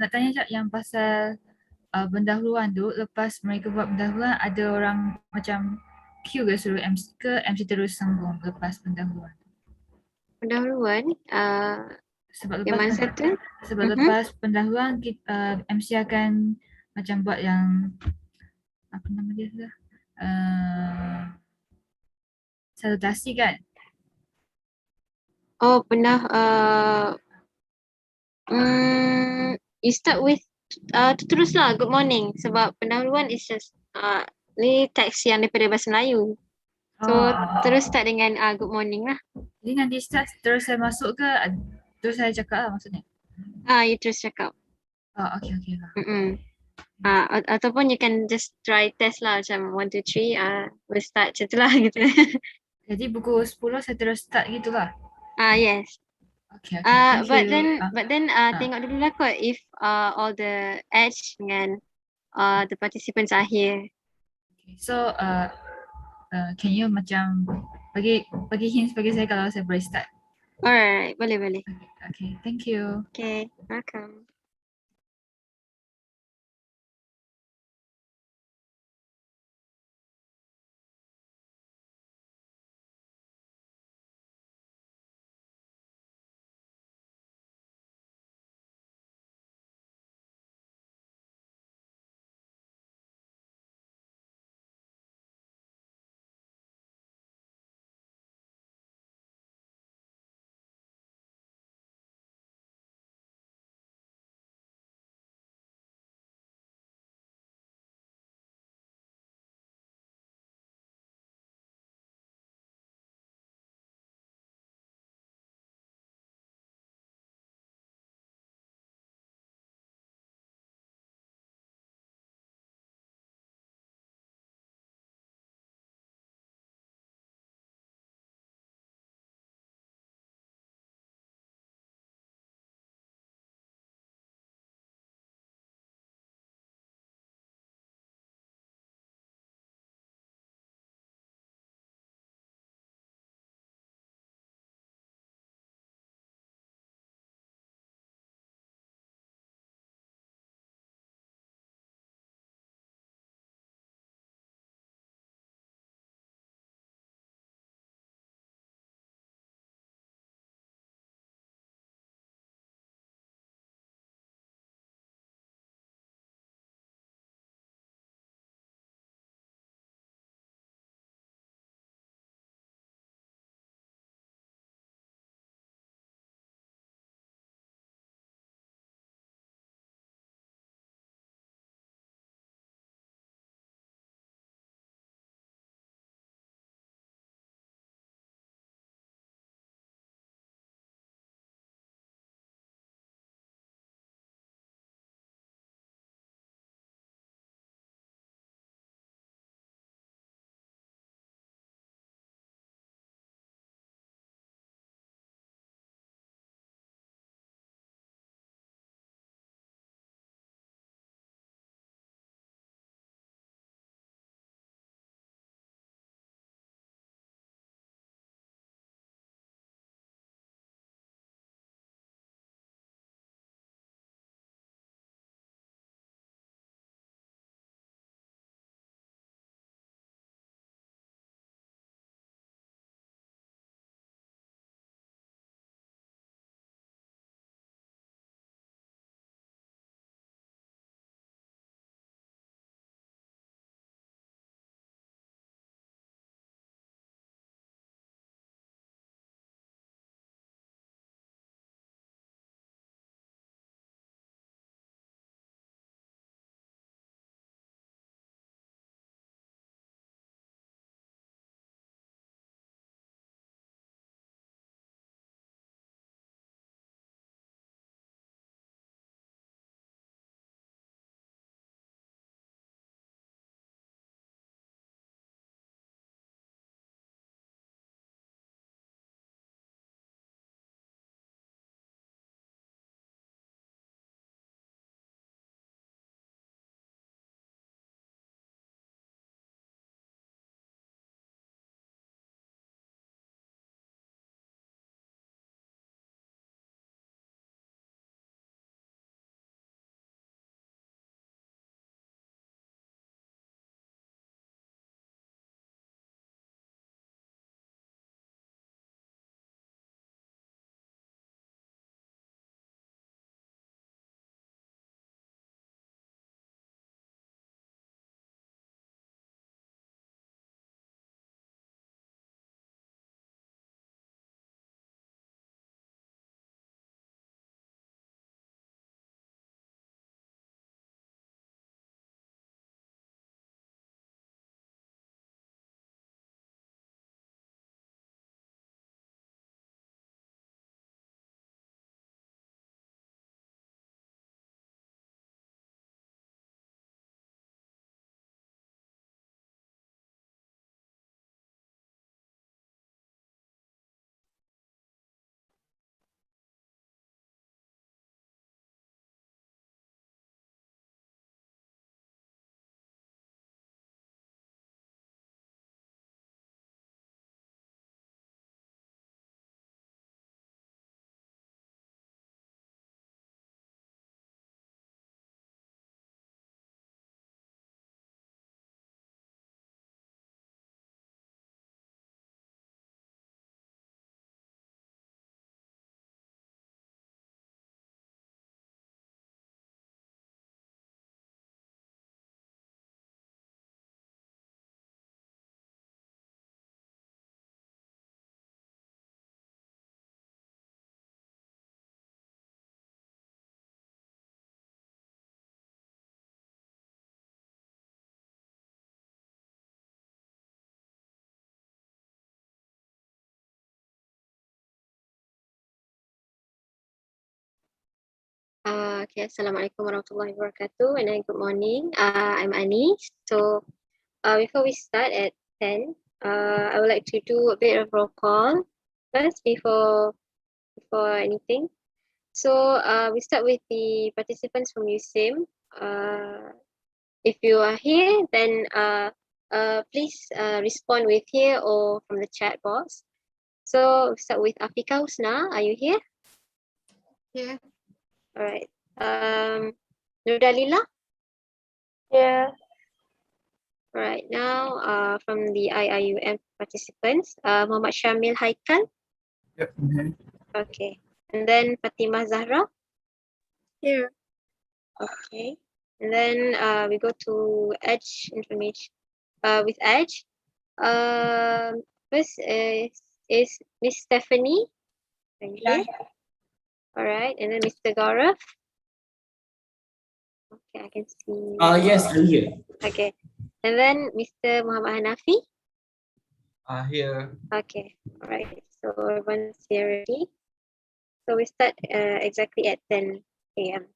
nak tanya Cak yang pasal pendahuluan tu, lepas mereka buat pendahuluan ada orang macam queue ke suruh MC ke MC terus sambung lepas pendahuluan? Pendahuluan, Sebab yang lepas mana pen- satu? sebab lepas pendahuluan MC akan macam buat yang apa nama dia tu? Salutasi kan? Oh, you start with teruslah good morning sebab pendahuluan is just ni teks yang daripada bahasa Melayu. So terus start dengan good morning lah. Jadi nanti start terus saya masuk ke terus saya cakap lah maksudnya? You terus cakap. Okay lah. Ataupun you can just try test lah macam 1, 2, 3 we'll start macam tu lah gitu. Jadi pukul 10 saya terus start gitu lah? Yes. Okay. Thank you. But then tengok dulu lah kot if all the edge dengan the participants are here. Okay. So can you macam bagi hints bagi saya kalau saya boleh start? Alright, boleh. Okay, thank you. Okay, welcome. Okay, Assalamualaikum warahmatullahi wabarakatuh, and then good morning. I'm Ani. So before we start at 10, I would like to do a bit of roll call first before anything. So we start with the participants from USIM. If you are here, then please respond with here or from the chat box. So we start with Afika Husna. Are you here? Yeah. All right. Nurdalila. Yeah. Right now, from the IIUM participants, Muhammad Syamil Haikal. Yep. Okay. And then Fatimah Zahra. Here. Okay. And then we go to Edge information. With Edge, first is Miss Stephanie. Yeah. All right. And then Mr. Gaurav. Okay, I can see. Yes, I'm here. Okay. And then Mr. Muhammad Hanafi. Here. Okay. All right. So everyone's here already. So we start exactly at 10 a.m.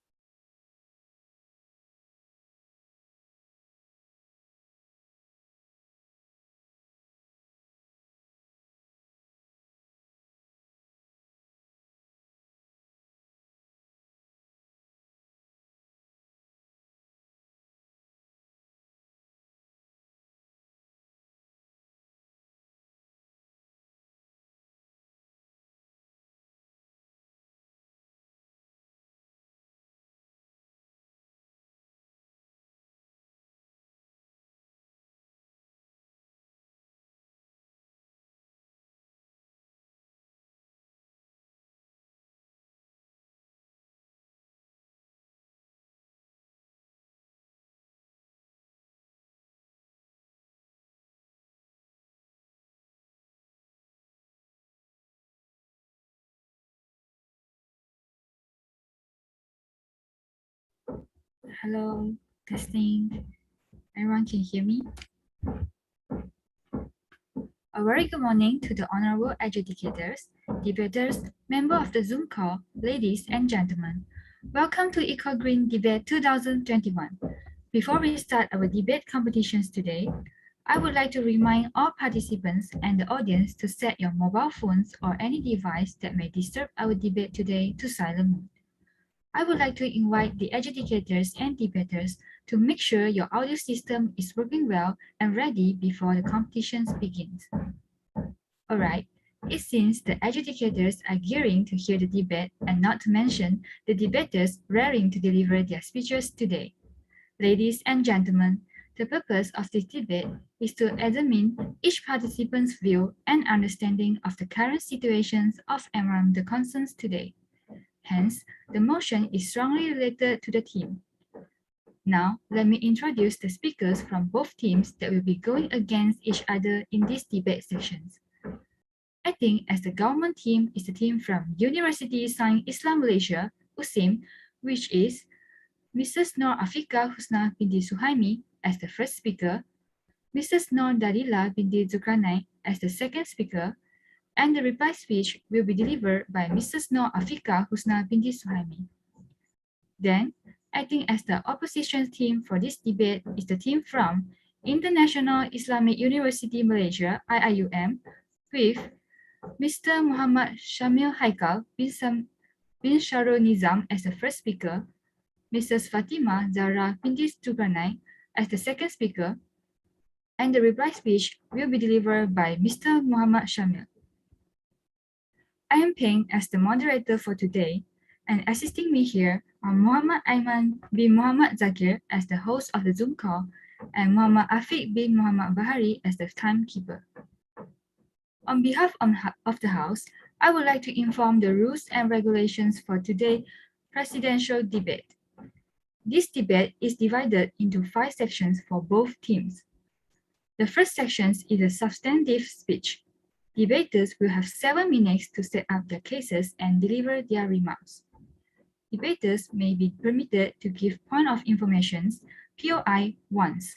Hello, testing. Everyone can hear me? A very good morning to the honorable adjudicators, debaters, member of the Zoom call, ladies and gentlemen. Welcome to Eco Green Debate 2021. Before we start our debate competitions today, I would like to remind all participants and the audience to set your mobile phones or any device that may disturb our debate today to silent mode. I would like to invite the adjudicators and debaters to make sure your audio system is working well and ready before the competition begins. Alright, it seems the adjudicators are gearing to hear the debate and not to mention the debaters raring to deliver their speeches today. Ladies and gentlemen, the purpose of this debate is to examine each participant's view and understanding of the current situations of among the concerns today. Hence, the motion is strongly related to the theme. Now, let me introduce the speakers from both teams that will be going against each other in these debate sections. Acting as the government team is the team from University Sains Islam Malaysia, USIM, which is Mrs. Nur Afika Husna binti Suhaimi as the first speaker, Mrs. Nur Dalila binti Zulkarnain as the second speaker, and the reply speech will be delivered by Mrs. Nur Afika Husna binti Suhaimi. Then, acting as the opposition team for this debate is the team from International Islamic University Malaysia, IIUM, with Mr. Muhammad Syamil Haikal bin Sharul Nizam as the first speaker, Mrs. Fatimah Zahra binti Zulkarnain as the second speaker, and the reply speech will be delivered by Mr. Muhammad Syamil. I am Peng as the moderator for today, and assisting me here are Muhammad Aiman bin Muhammad Zakir as the host of the Zoom call, and Muhammad Afiq bin Muhammad Bahari as the timekeeper. On behalf of the House, I would like to inform the rules and regulations for today's presidential debate. This debate is divided into 5 sections for both teams. The first section is a substantive speech. Debaters will have 7 minutes to set up their cases and deliver their remarks. Debaters may be permitted to give point of information, POI, once.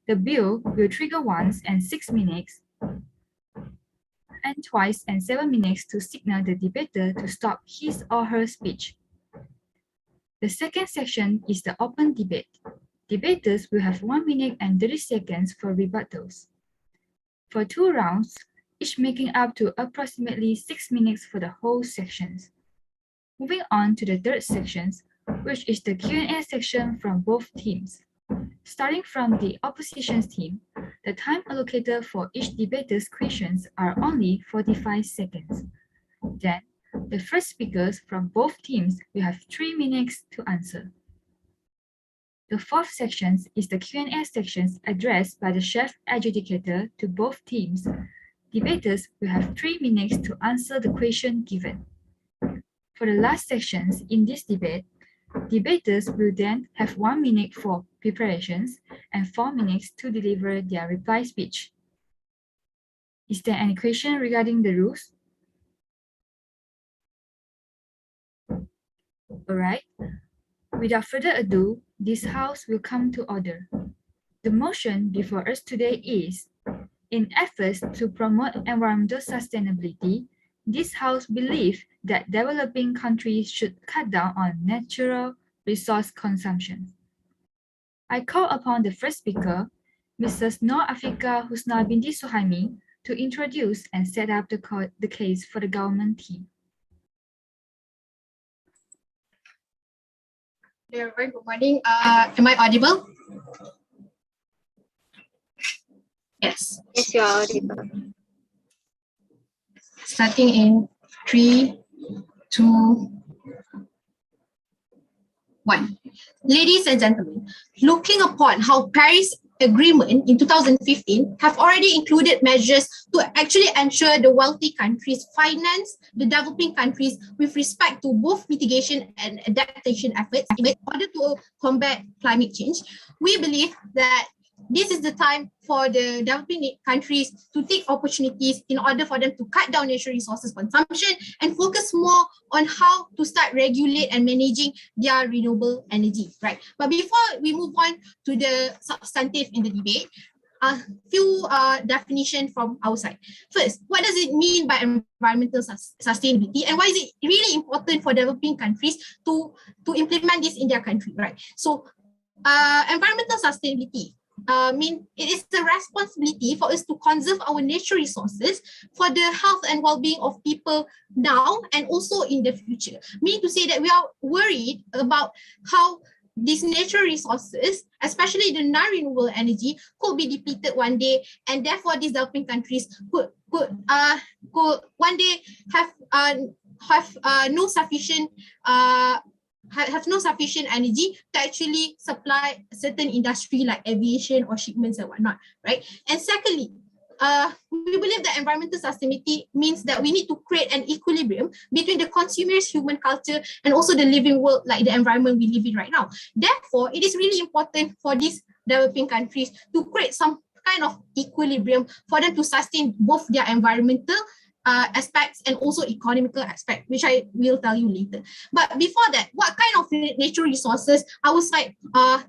The bill will trigger once and 6 minutes, and twice and 7 minutes to signal the debater to stop his or her speech. The second section is the open debate. Debaters will have 1 minute and 30 seconds for rebuttals. For 2 rounds, each making up to approximately 6 minutes for the whole sections. Moving on to the third section, which is the Q&A section from both teams. Starting from the opposition's team, the time allocated for each debater's questions are only 45 seconds. Then, the first speakers from both teams will have 3 minutes to answer. The fourth section is the Q&A sections addressed by the chief adjudicator to both teams. Debaters will have 3 minutes to answer the question given. For the last sections in this debate, debaters will then have 1 minute for preparations and 4 minutes to deliver their reply speech. Is there any question regarding the rules? All right. Without further ado, this House will come to order. The motion before us today is, in efforts to promote environmental sustainability, this House believes that developing countries should cut down on natural resource consumption. I call upon the first speaker, Mrs. Noor Afika Husna binti Suhaimi, to introduce and set up the case for the government team. Very good morning. Am I audible? Yes. Yes, you are audible. Starting in 3, 2, 1. Ladies and gentlemen, looking upon how Paris Agreement in 2015 have already included measures to actually ensure the wealthy countries finance the developing countries with respect to both mitigation and adaptation efforts in order to combat climate change, we believe that this is the time for the developing countries to take opportunities in order for them to cut down natural resources consumption and focus more on how to start regulate and managing their renewable energy, right? But before we move on to the substantive in the debate, a few definitions from our side. First, what does it mean by environmental sustainability, and why is it really important for developing countries to implement this in their country, right? So, environmental sustainability mean it is the responsibility for us to conserve our natural resources for the health and well-being of people now and also in the future. Meaning to say that we are worried about how these natural resources, especially the non-renewable energy, could be depleted one day, and therefore these developing countries could one day have no sufficient have no sufficient energy to actually supply certain industry like aviation or shipments and whatnot, right? And secondly, we believe that environmental sustainability means that we need to create an equilibrium between the consumer's human culture and also the living world, like the environment we live in right now. Therefore, it is really important for these developing countries to create some kind of equilibrium for them to sustain both their environmental aspects and also economical aspect, which I will tell you later. But before that, what kind of natural resources our side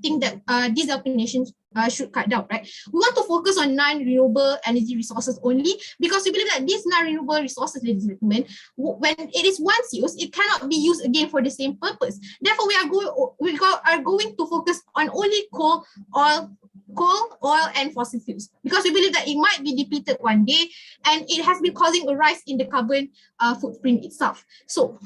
think that these developing nations should cut down, right? We want to focus on non-renewable energy resources only because we believe that these non-renewable resources, ladies and gentlemen, when it is once used, it cannot be used again for the same purpose. Therefore, we are going to focus on only coal, oil, and fossil fuels because we believe that it might be depleted one day and it has been causing a rise in the carbon footprint itself. So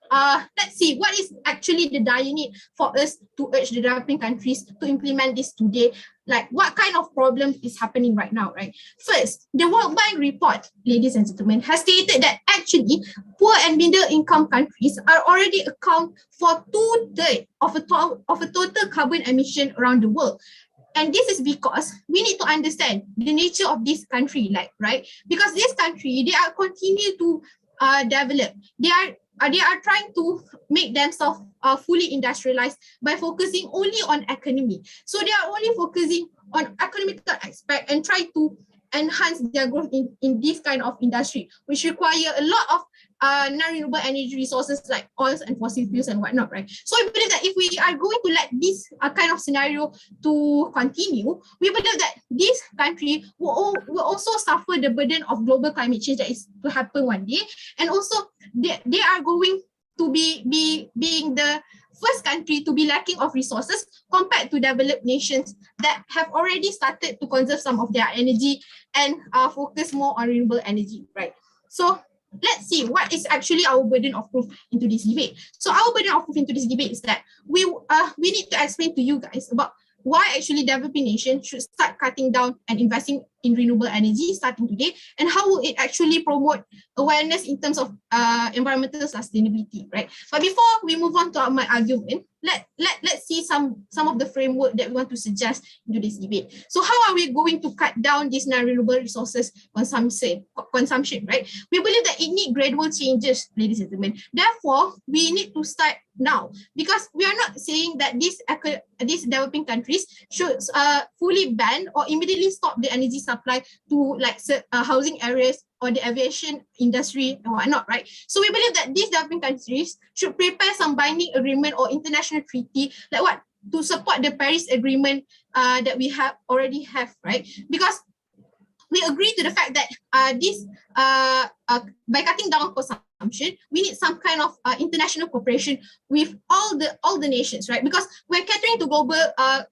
let's see what is actually the dire need for us to urge the developing countries to implement this today. Like what kind of problem is happening right now, right? First, the World Bank report, ladies and gentlemen, has stated that actually poor and middle income countries are already account for 2/3 of a total carbon emission around the world. And this is because we need to understand the nature of this country, like, right? Because this country, they are continue to develop. They are trying to make themselves fully industrialized by focusing only on economy. So they are only focusing on economical aspect and try to enhance their growth in this kind of industry, which require a lot of non-renewable energy resources like oils and fossil fuels and whatnot, right? So I believe that if we are going to let this kind of scenario to continue, we believe that this country will also suffer the burden of global climate change that is to happen one day, and also they are going to be being the first country to be lacking of resources compared to developed nations that have already started to conserve some of their energy and focus more on renewable energy, right? So let's see what is actually our burden of proof into this debate. So our burden of proof into this debate is that we need to explain to you guys about why actually developing nations should start cutting down and investing in renewable energy starting today, and how will it actually promote awareness in terms of environmental sustainability, right? But before we move on to my argument, let's see some of the framework that we want to suggest into this debate. So how are we going to cut down this non-renewable resources consumption, right? We believe that it needs gradual changes, ladies and gentlemen. Therefore, we need to start now, because we are not saying that these developing countries should fully ban or immediately stop the energy supply to like housing areas or the aviation industry and whatnot, right? So we believe that these developing countries should prepare some binding agreement or international treaty, like what, to support the Paris Agreement that we already have, right? Because we agree to the fact that by cutting down consumption, we need some kind of international cooperation with all the nations, right? Because we're catering to global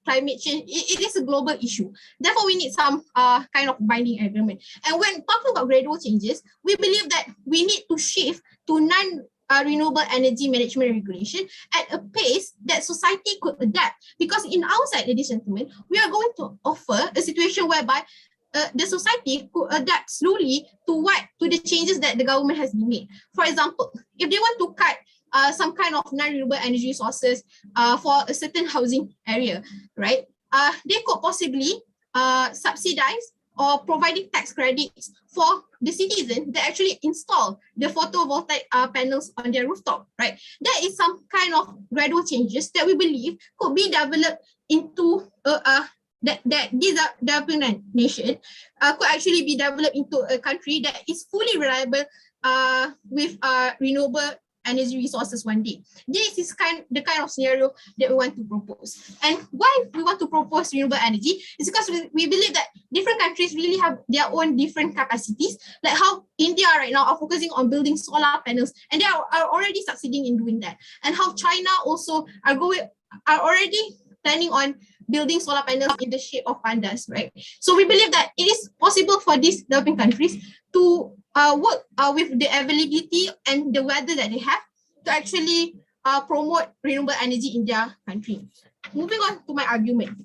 climate change. It is a global issue. Therefore, we need some kind of binding agreement. And when talking about gradual changes, we believe that we need to shift to renewable energy management regulation at a pace that society could adapt. Because in our side, ladies and gentlemen, we are going to offer a situation whereby the society could adapt slowly to the changes that the government has made. For example, if they want to cut some kind of non-renewable energy sources for a certain housing area, right? They could possibly subsidize or providing tax credits for the citizen that actually install the photovoltaic panels on their rooftop, right? That is some kind of gradual changes that we believe could be developed into that this developing nation could actually be developed into a country that is fully reliable with renewable energy resources one day. This is the kind of scenario that we want to propose. And why we want to propose renewable energy is because we believe that different countries really have their own different capacities, like how India right now are focusing on building solar panels, and they are already succeeding in doing that. And how China also are already planning on building solar panels in the shape of pandas, right? So we believe that it is possible for these developing countries to work with the availability and the weather that they have to actually promote renewable energy in their country. Moving on to my argument.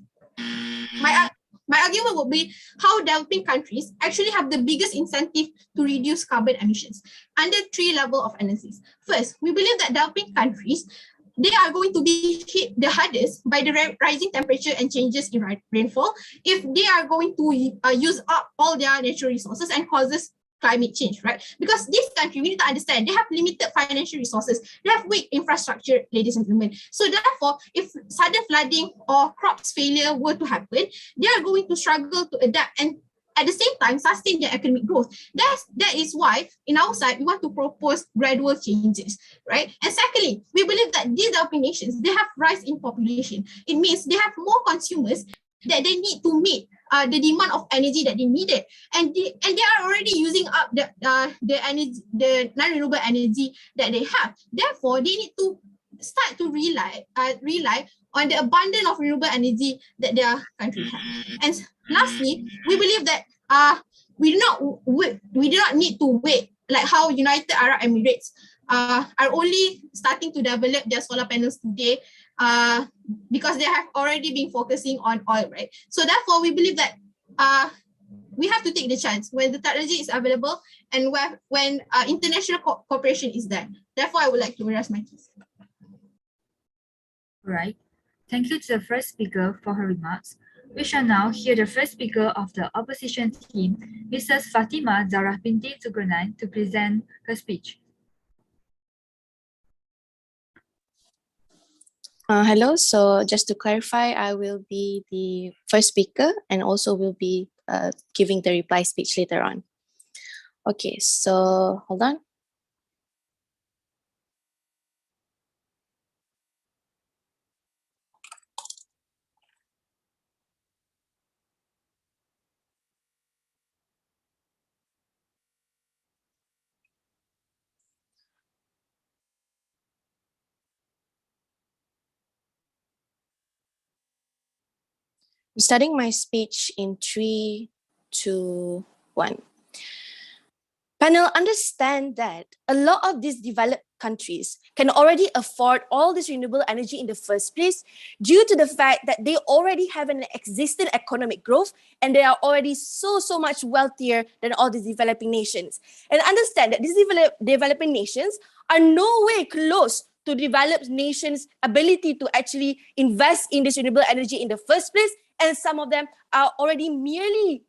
My argument would be how developing countries actually have the biggest incentive to reduce carbon emissions under 3 levels of analysis. First, we believe that developing countries, they are going to be hit the hardest by the rising temperature and changes in rainfall if they are going to use up all their natural resources and causes climate change, right? Because this country, we need to understand, they have limited financial resources, they have weak infrastructure, ladies and gentlemen. So therefore, if sudden flooding or crops failure were to happen, they are going to struggle to adapt and at the same time sustain their economic growth. That is why in our side we want to propose gradual changes, right? And secondly, we believe that these developing nations, they have rise in population. It means they have more consumers that they need to meet the demand of energy that they needed, and they are already using up the energy, the non-renewable energy that they have. Therefore, they need to start to rely on the abundance of renewable energy that their country has. And lastly, we believe that we do not need to wait, like how United Arab Emirates are only starting to develop their solar panels today because they have already been focusing on oil, right? So therefore, we believe that we have to take the chance when the technology is available and when international cooperation is there. Therefore, I would like to rest my case. Right. Thank you to the first speaker for her remarks. We shall now hear the first speaker of the opposition team, Mrs. Fatima Zarah binti Zulkarnain, to present her speech. Hello, so just to clarify, I will be the first speaker and also will be giving the reply speech later on. Okay, so hold on. Starting my speech in 3, 2, 1. Panel, understand that a lot of these developed countries can already afford all this renewable energy in the first place due to the fact that they already have an existing economic growth and they are already so much wealthier than all these developing nations. And understand that these developing nations are no way close to developed nations' ability to actually invest in this renewable energy in the first place. And some of them are already merely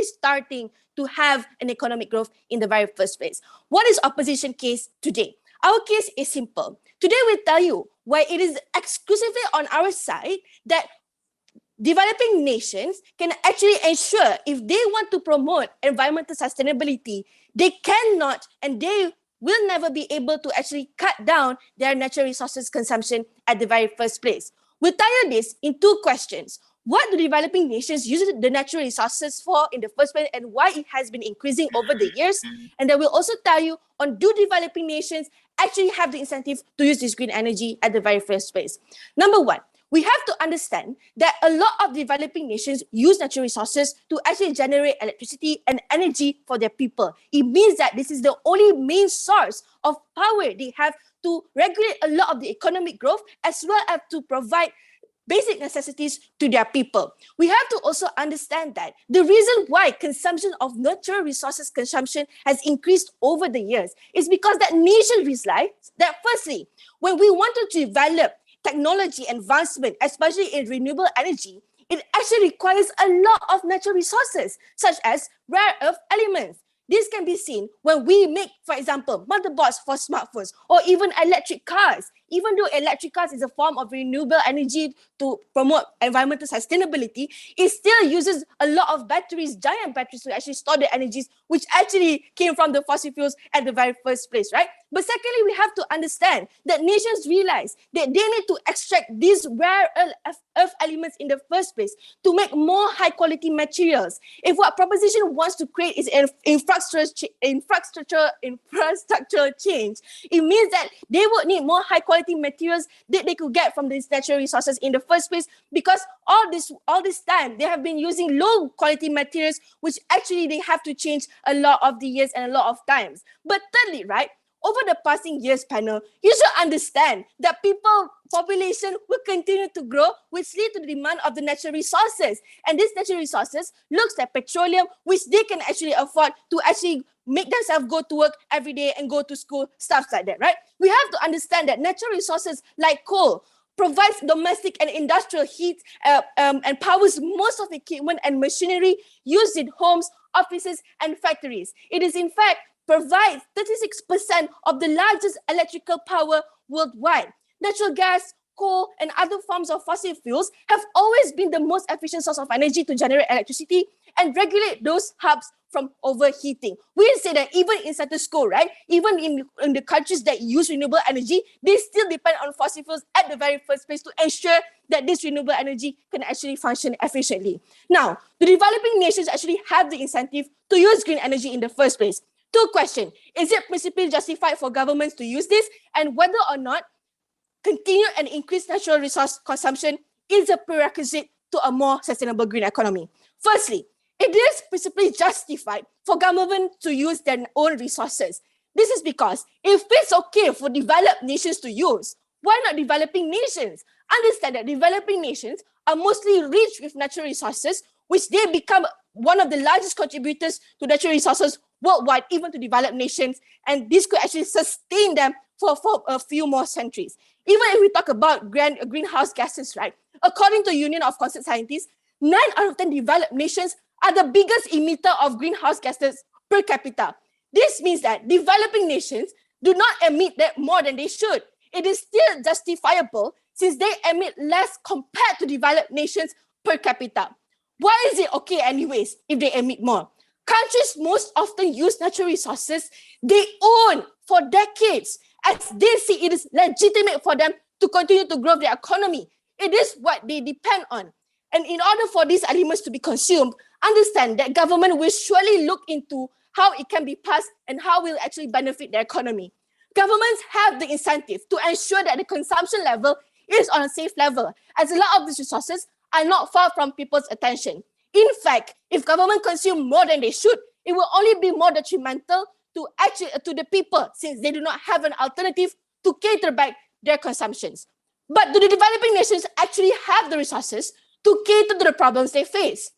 starting to have an economic growth in the very first place. What is opposition case today? Our case is simple. Today we tell you why it is exclusively on our side that developing nations can actually ensure if they want to promote environmental sustainability, they cannot and they will never be able to actually cut down their natural resources consumption at the very first place. We'll tell you this in 2 questions. What do developing nations use the natural resources for in the first place and why it has been increasing over the years? And then we'll also tell you on do developing nations actually have the incentive to use this green energy at the very first place. Number 1, we have to understand that a lot of developing nations use natural resources to actually generate electricity and energy for their people. It means that this is the only main source of power they have to regulate a lot of the economic growth as well as to provide basic necessities to their people. We have to also understand that the reason why consumption of natural resources consumption has increased over the years is because that nation realized that firstly, when we wanted to develop technology advancement, especially in renewable energy, it actually requires a lot of natural resources, such as rare earth elements. This can be seen when we make, for example, motherboards for smartphones or even electric cars. Even though electric cars is a form of renewable energy to promote environmental sustainability, it still uses a lot of batteries, giant batteries, to actually store the energies, which actually came from the fossil fuels at the very first place, right? But secondly, we have to understand that nations realize that they need to extract these rare earth elements in the first place to make more high quality materials. If what proposition wants to create is an infrastructure change, it means that they would need more high quality materials that they could get from these natural resources in the first place, because all this time they have been using low quality materials, which actually they have to change a lot of the years and a lot of times. But thirdly, right, over the passing years, panel, you should understand that population will continue to grow, which lead to the demand of the natural resources. And these natural resources looks like petroleum, which they can actually afford to actually make themselves go to work every day and go to school, stuff like that, right? We have to understand that natural resources like coal provides domestic and industrial heat and powers most of the equipment and machinery used in homes, offices, and factories. It is in fact provides 36% of the largest electrical power worldwide. Natural gas, coal, and other forms of fossil fuels have always been the most efficient source of energy to generate electricity and regulate those hubs from overheating. We say that even in status quo, right? Even in the countries that use renewable energy, they still depend on fossil fuels at the very first place to ensure that this renewable energy can actually function efficiently. Now, the developing nations actually have the incentive to use green energy in the first place. 2 questions. Is it principally justified for governments to use this? And whether or not continued and increased natural resource consumption is a prerequisite to a more sustainable green economy. Firstly, it is principally justified for government to use their own resources. This is because if it's okay for developed nations to use, why not developing nations? Understand that developing nations are mostly rich with natural resources, which they become one of the largest contributors to natural resources worldwide, even to developed nations, and this could actually sustain them for a few more centuries. Even if we talk about greenhouse gases, right? According to Union of Concerned Scientists, 9 out of 10 developed nations are the biggest emitter of greenhouse gases per capita. This means that developing nations do not emit that more than they should. It is still justifiable since they emit less compared to developed nations per capita. Why is it okay anyways if they emit more? Countries most often use natural resources they own for decades, as they see it is legitimate for them to continue to grow their economy. It is what they depend on. And in order for these elements to be consumed, understand that government will surely look into how it can be passed and how it will actually benefit their economy. Governments have the incentive to ensure that the consumption level is on a safe level, as a lot of these resources are not far from people's attention. In fact, if government consume more than they should, it will only be more detrimental to the people, since they do not have an alternative to cater back their consumptions. But do the developing nations actually have the resources to cater to the problems they face?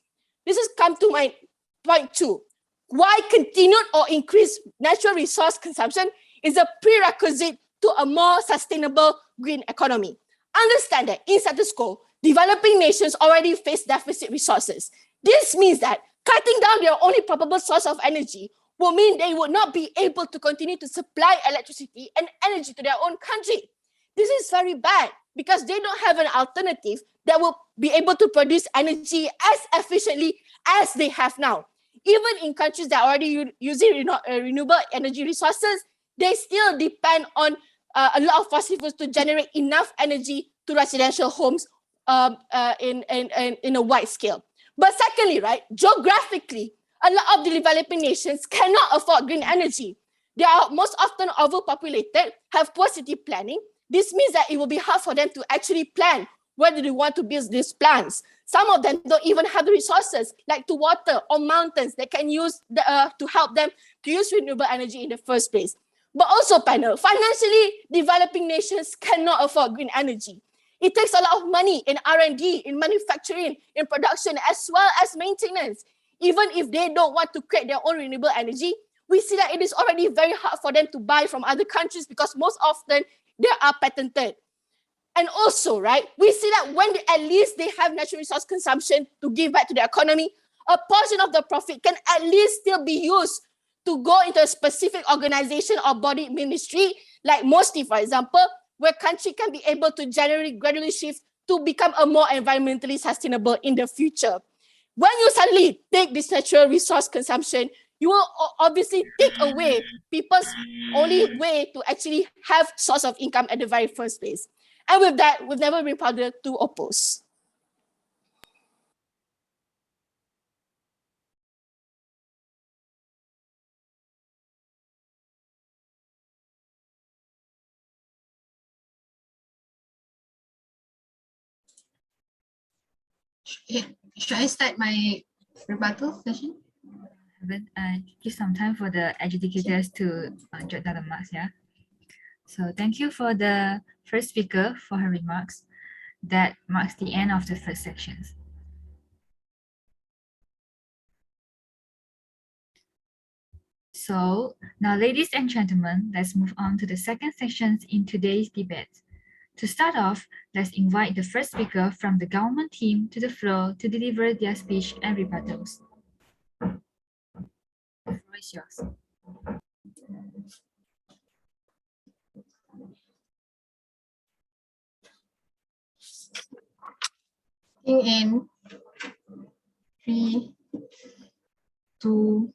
This has come to my point 2. Why continued or increased natural resource consumption is a prerequisite to a more sustainable green economy. Understand that in status quo, developing nations already face deficit resources. This means that cutting down their only probable source of energy will mean they would not be able to continue to supply electricity and energy to their own country. This is very bad because they don't have an alternative that will be able to produce energy as efficiently as they have now. Even in countries that are already using renewable energy resources, they still depend on a lot of fossil fuels to generate enough energy to residential homes in a wide scale. But secondly, right, geographically, a lot of the developing nations cannot afford green energy. They are most often overpopulated, have poor city planning. This means that it will be hard for them to actually plan whether they want to build these plants. Some of them don't even have the resources, like to water or mountains that can use to help them to use renewable energy in the first place. But also, panel, financially, developing nations cannot afford green energy. It takes a lot of money in R&D, in manufacturing, in production, as well as maintenance. Even if they don't want to create their own renewable energy, we see that it is already very hard for them to buy from other countries because most often they are patented. And also, right, we see that when at least they have natural resource consumption to give back to the economy, a portion of the profit can at least still be used to go into a specific organization or body ministry, like MOSTI, for example, where country can be able to gradually shift to become a more environmentally sustainable in the future. When you suddenly take this natural resource consumption, you will obviously take away people's only way to actually have source of income at the very first place. And with that, we've never been prouder to oppose. Should I start my rebuttal session? But give some time for the adjudicators to jot down the marks, yeah? So thank you for the first speaker for her remarks. That marks the end of the first sections. So now, ladies and gentlemen, let's move on to the second sections in today's debate. To start off, let's invite the first speaker from the government team to the floor to deliver their speech and rebuttals. The floor is yours. In 3, 2,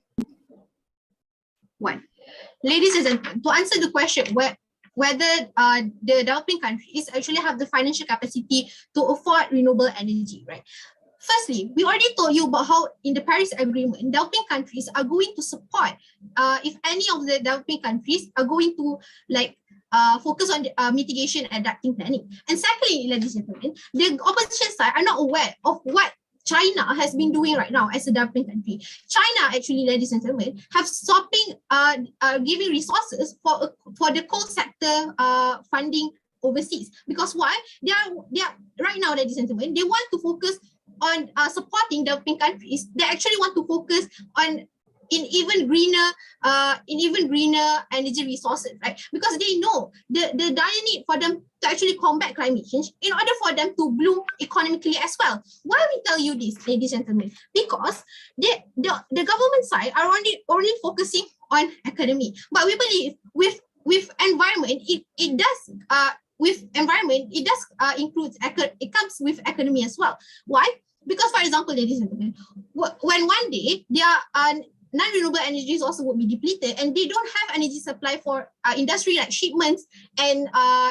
1. Ladies and gentlemen, to answer the question whether the developing countries actually have the financial capacity to afford renewable energy, right? Firstly, we already told you about how in the Paris Agreement, developing countries are going to support if any of the developing countries are going to focus on mitigation and adapting planning. And secondly, ladies and gentlemen, the opposition side are not aware of what China has been doing right now as a developing country. China actually, ladies and gentlemen, have stopping giving resources for the coal sector funding overseas. Because why? They are right now, ladies and gentlemen, they want to focus on supporting developing countries. They actually want to focus on in even greener energy resources, right? Because they know the dire need for them to actually combat climate change in order for them to bloom economically as well. Why we tell you this, ladies and gentlemen? Because the government side are only focusing on academy, but we believe with environment it does includes it comes with academy as well. Why? Because, for example, ladies and gentlemen, when one day their non-renewable energies also would be depleted and they don't have energy supply for industry like shipments and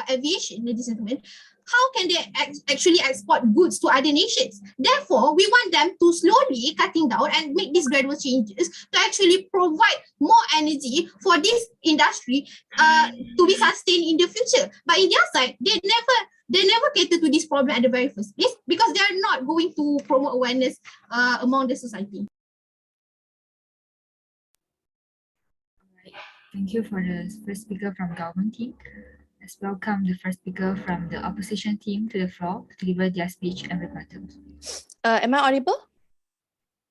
aviation, ladies and gentlemen, how can they actually export goods to other nations? Therefore, we want them to slowly cutting down and make these gradual changes to actually provide more energy for this industry to be sustained in the future. But in their side, they never they never cater to this problem at the very first place because they are not going to promote awareness among the society. Thank you for the first speaker from government team. Let's welcome the first speaker from the opposition team to the floor to deliver their speech and rebuttals. Am I audible?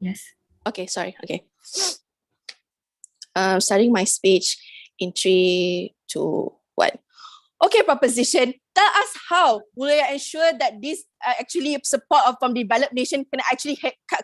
Yes. Okay, sorry. Okay. Starting my speech in 3, 2, 1. Okay, proposition. Tell us how will you ensure that this actually support from developed nation can actually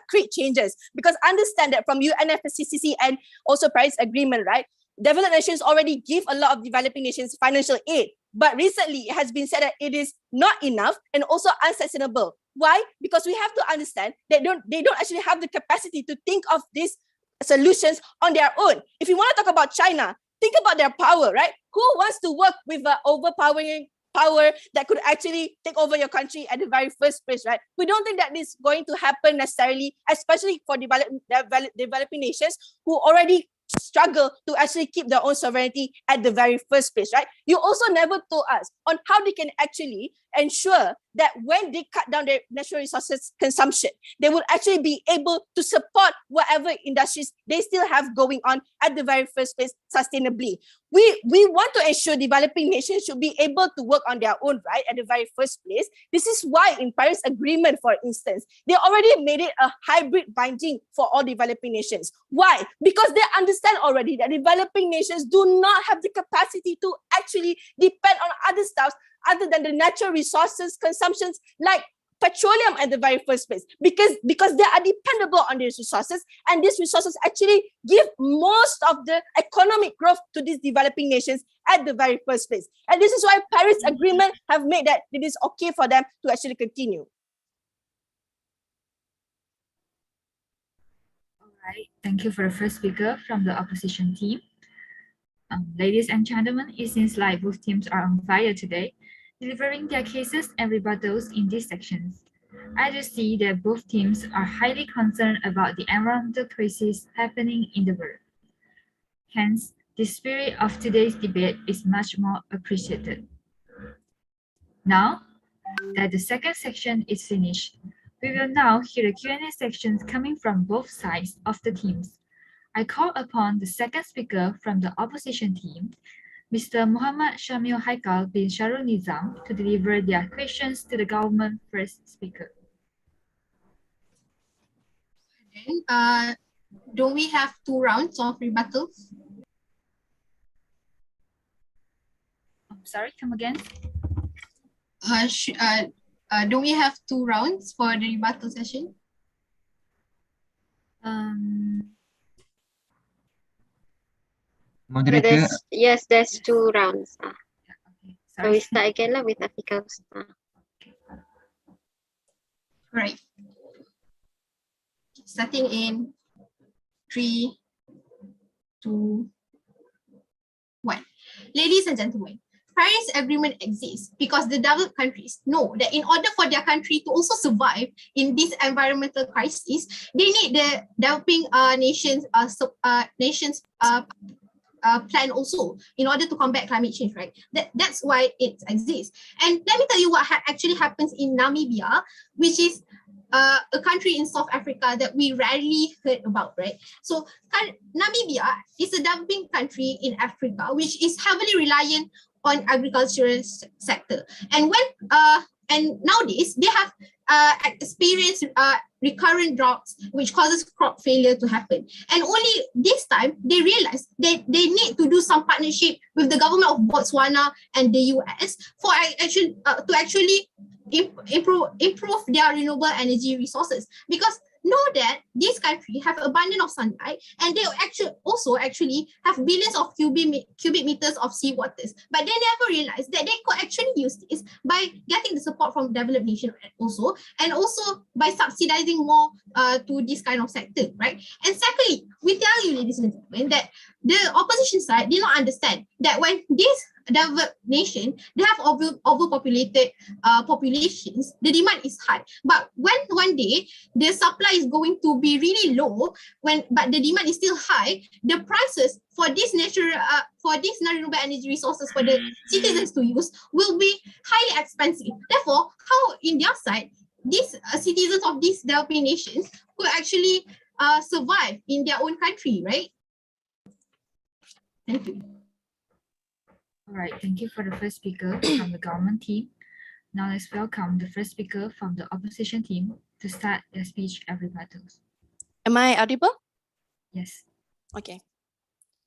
create changes? Because understand that from UNFCCC and also Paris Agreement, right? Developed nations already give a lot of developing nations financial aid, but recently it has been said that it is not enough and also unsustainable. Why? Because we have to understand that they don't actually have the capacity to think of these solutions on their own. If you want to talk about China, think about their power, right? Who wants to work with an overpowering power that could actually take over your country at the very first place, right? We don't think that this is going to happen necessarily, especially for developing nations who already struggle to actually keep their own sovereignty at the very first place, right? You also never told us on how they can actually ensure that when they cut down their natural resources consumption, they will actually be able to support whatever industries they still have going on at the very first place sustainably. We want to ensure developing nations should be able to work on their own, right, at the very first place. This is why in Paris Agreement, for instance, they already made it a hybrid binding for all developing nations. Why? Because they understand already that developing nations do not have the capacity to actually depend on other stuff other than the natural resources consumptions like petroleum at the very first place, because they are dependable on these resources, and these resources actually give most of the economic growth to these developing nations at the very first place. And this is why Paris Agreement have made that it is okay for them to actually continue. All right. Thank you for the first speaker from the opposition team. Ladies and gentlemen, it seems like both teams are on fire today, delivering their cases and rebuttals in these sections. I do see that both teams are highly concerned about the environmental crisis happening in the world. Hence, the spirit of today's debate is much more appreciated. Now that the second section is finished, we will now hear the Q&A sections coming from both sides of the teams. I call upon the second speaker from the opposition team, Mr. Muhammad Shamil Haikal bin Sharul Nizam, to deliver their questions to the government first speaker. Then, don't we have 2 rounds of rebuttals? Sorry, come again? Don't we have 2 rounds for the rebuttal session? Moderator, Yes, there's 2 rounds. Okay, So we sorry. start again lah with Afiqah. Right. Starting in 3, 2, 1. Ladies and gentlemen, Paris Agreement exists because the developed countries know that in order for their country to also survive in this environmental crisis, they need the developing nations plan also in order to combat climate change, right? That's why it exists. And let me tell you what actually happens in Namibia, which is a country in South Africa that we rarely heard about, right? So Namibia is a developing country in Africa, which is heavily reliant on agricultural sector. And nowadays they have experienced recurrent droughts, which causes crop failure to happen. And only this time they realize that they need to do some partnership with the government of Botswana and the US for actually improve their renewable energy resources, because know that this country have abundance of sunlight and they actually have billions of cubic meters of seawaters, but they never realized that they could actually use this by getting the support from developed nation also, and also by subsidizing more to this kind of sector, right? And secondly, we tell you, ladies and gentlemen, that the opposition side did not understand that when this developed nation, they have overpopulated populations, the demand is high. But when one day the supply is going to be really low, but the demand is still high, the prices for these non-renewable energy resources for the citizens to use will be highly expensive. Therefore, how in their side, these citizens of these developing nations could actually survive in their own country, right? Thank you. All right, thank you for the first speaker from the government team. Now let's welcome the first speaker from the opposition team to start their speech and rebuttals. Am I audible? Yes. Okay.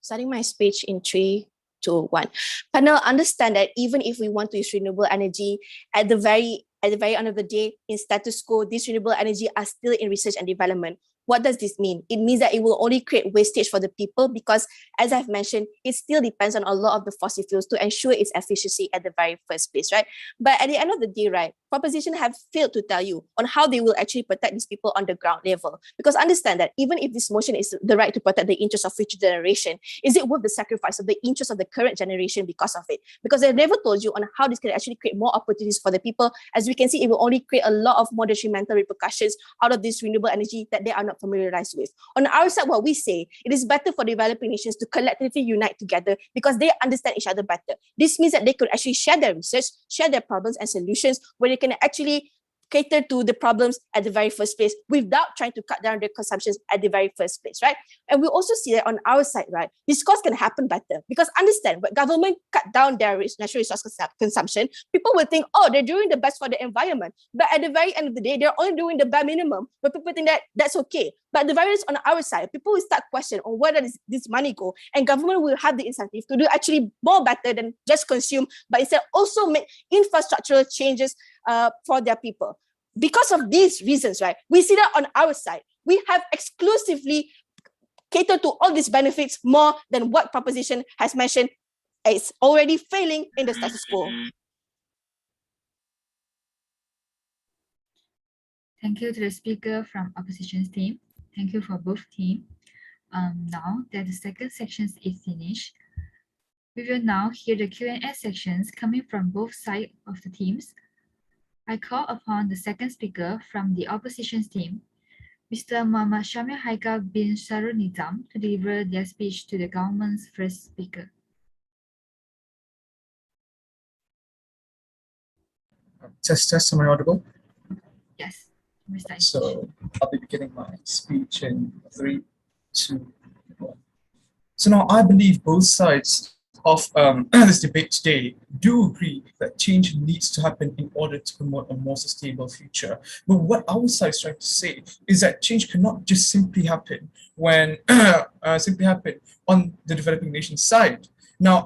Starting my speech in 3, 2, 1. Panel, understand that even if we want to use renewable energy, at the very end of the day, in status quo, these renewable energy are still in research and development. What does this mean? It means that it will only create wastage for the people because, as I've mentioned, it still depends on a lot of the fossil fuels to ensure its efficiency at the very first place, right? But at the end of the day, right, proposition have failed to tell you on how they will actually protect these people on the ground level. Because understand that even if this motion is the right to protect the interests of future generation, is it worth the sacrifice of the interests of the current generation because of it? Because they've never told you on how this can actually create more opportunities for the people. As we can see, it will only create a lot of more detrimental repercussions out of this renewable energy that they are not familiarized with. On our side, what we say, it is better for developing nations to collectively unite together because they understand each other better. This means that they could actually share their research, share their problems and solutions where they can actually cater to the problems at the very first place without trying to cut down their consumptions at the very first place, right? And we also see that on our side, right, discourse can happen better because understand, when government cut down their natural resource consumption, people will think, oh, they're doing the best for the environment. But at the very end of the day, they're only doing the bare minimum, but people think that that's okay. But the variance on our side, people will start questioning on where does this money go, and government will have the incentive to do actually more better than just consume, but instead also make infrastructural changes for their people. Because of these reasons, right, we see that on our side, we have exclusively catered to all these benefits more than what proposition has mentioned is already failing in the status quo. Thank you to the speaker from opposition's team. Thank you for both teams. Now that the second section is finished, we will now hear the Q&A sections coming from both sides of the teams. I call upon the second speaker from the opposition's team, Mr. Muhammad Shamil Haikal bin Sarul Nizam, to deliver their speech to the government's first speaker. Test, am I audible? Yes, Mr. So I'll be beginning my speech in 3, 2, 1. So now I believe both sides of this debate today do agree that change needs to happen in order to promote a more sustainable future. But what our side is trying to say is that change cannot just simply happen when on the developing nation side. Now,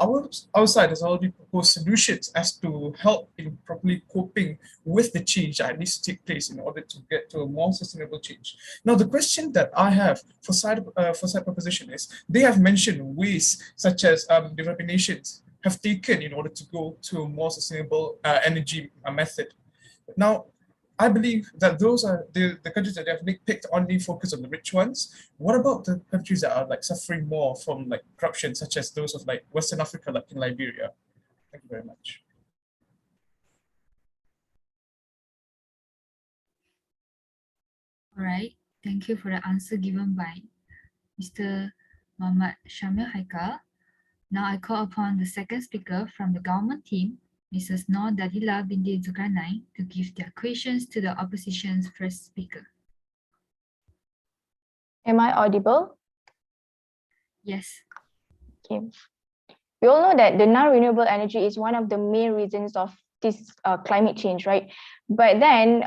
our side has already proposed solutions as to help in properly coping with the change that needs to take place in order to get to a more sustainable change. Now, the question that I have for side proposition is, they have mentioned ways such as developing nations have taken in order to go to a more sustainable energy method. Now, I believe that those are the countries that have picked only focus on the rich ones. What about the countries that are like suffering more from like corruption, such as those of like Western Africa, like in Liberia? Thank you very much. All right, thank you for the answer given by Mr. Muhammad Shamil Haikal. Now I call upon the second speaker from the government team, Mrs. Noor Dadila binti Zulkarnain, to give their questions to the opposition's first speaker. Am I audible? Yes. Okay. We all know that the non-renewable energy is one of the main reasons of this climate change, right? But then,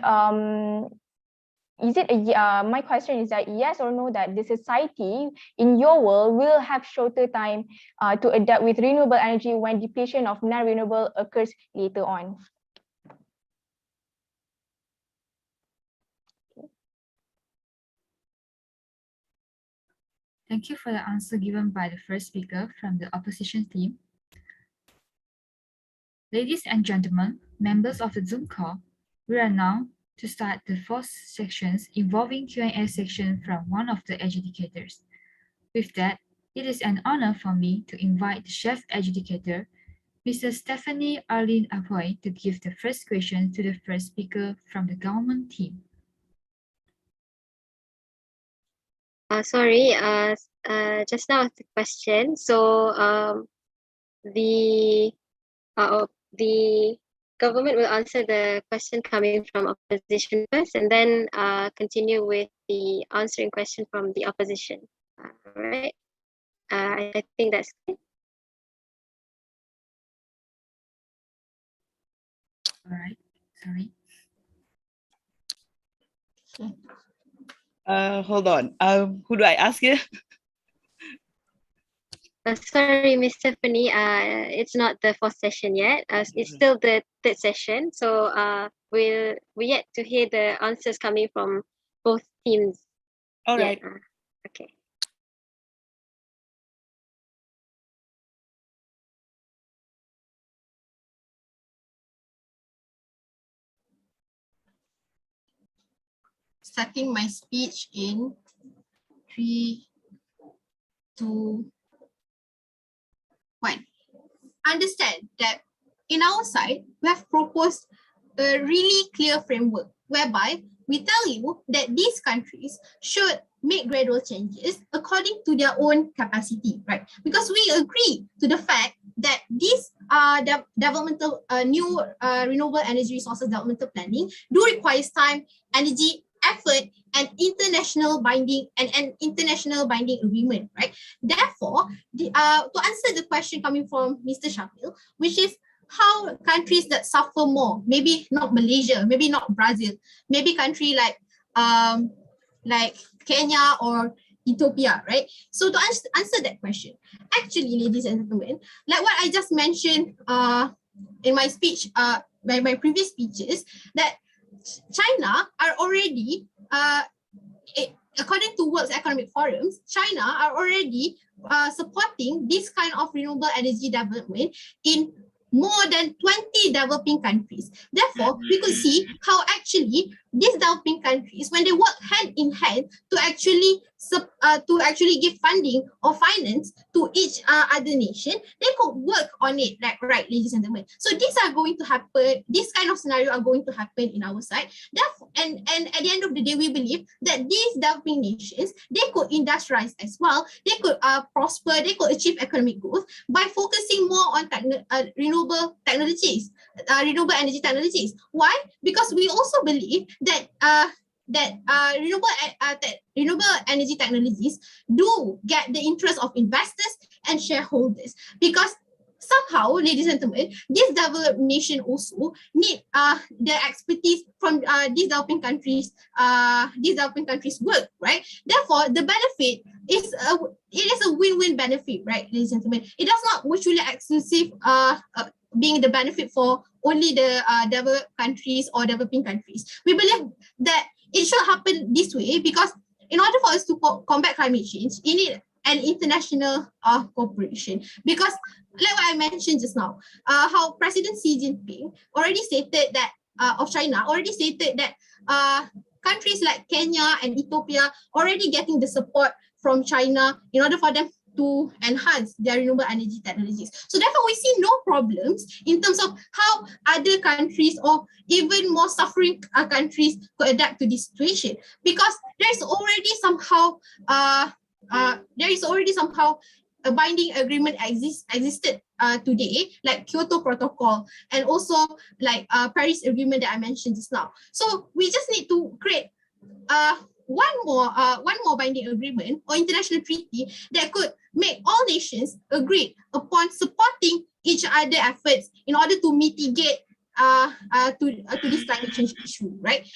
is it my question is that yes or no, that the society in your world will have shorter time to adapt with renewable energy when depletion of non-renewable occurs later on? Thank you for the answer given by the first speaker from the opposition team. Ladies and gentlemen, members of the Zoom call, we are now to start the fourth sections involving Q&A section from one of the adjudicators. With that, it is an honor for me to invite the chef adjudicator, Mrs. Stephanie Arlene Avoy to give the first question to the first speaker from the government team. Sorry, just now the question. So the government will answer the question coming from opposition first, and then continue with the answering question from the opposition. Right? I think that's good. All right, sorry. Hold on. Who do I ask here? Sorry, Miss Stephanie. It's not the fourth session yet. It's still the third session. So we yet to hear the answers coming from both teams. All right. Okay. Starting my speech in 3, 2, 1. Understand that in our side, we have proposed a really clear framework whereby we tell you that these countries should make gradual changes according to their own capacity, right? Because we agree to the fact that these developmental new renewable energy resources developmental planning do requires time, energy, effort, and international binding and an international binding agreement, right? Therefore, to answer the question coming from Mr. Shafil, which is how countries that suffer more, maybe not Malaysia, maybe not Brazil, maybe country like Kenya or Ethiopia, right? So to answer that question, actually, ladies and gentlemen, like what I just mentioned in my speech, my previous speeches, that China are already, according to World Economic Forums, China are already supporting this kind of renewable energy development in more than 20 developing countries. Therefore, we could see how actually these developing countries, when they work hand in hand to actually give funding or finance to each other nation, they could work on it, right, ladies and gentlemen. So these are going to happen, this kind of scenario are going to happen in our side. Therefore, and at the end of the day, we believe that these developing nations, they could industrialize as well, they could prosper, they could achieve economic growth by focusing more on renewable technologies, renewable energy technologies. Why? Because we also believe that renewable energy technologies do get the interest of investors and shareholders, because somehow, ladies and gentlemen, these developed nations also need the expertise from these developing countries work, right? Therefore, the benefit is a win-win benefit, right, ladies and gentlemen? It does not mutually exclusive being the benefit for only the developed countries or developing countries. We believe that it should happen this way because in order for us to combat climate change, you need an international cooperation. Because like what I mentioned just now, how President Xi Jinping already stated that of China already stated that countries like Kenya and Ethiopia already getting the support from China in order for them to enhance their renewable energy technologies. So therefore, we see no problems in terms of how other countries or even more suffering countries could adapt to this situation, because there is already somehow a binding agreement existed today, like Kyoto Protocol and also like Paris Agreement that I mentioned just now. So we just need to create one more binding agreement or international treaty that could make all nations agree upon supporting each other efforts in order to mitigate to this climate change issue, right?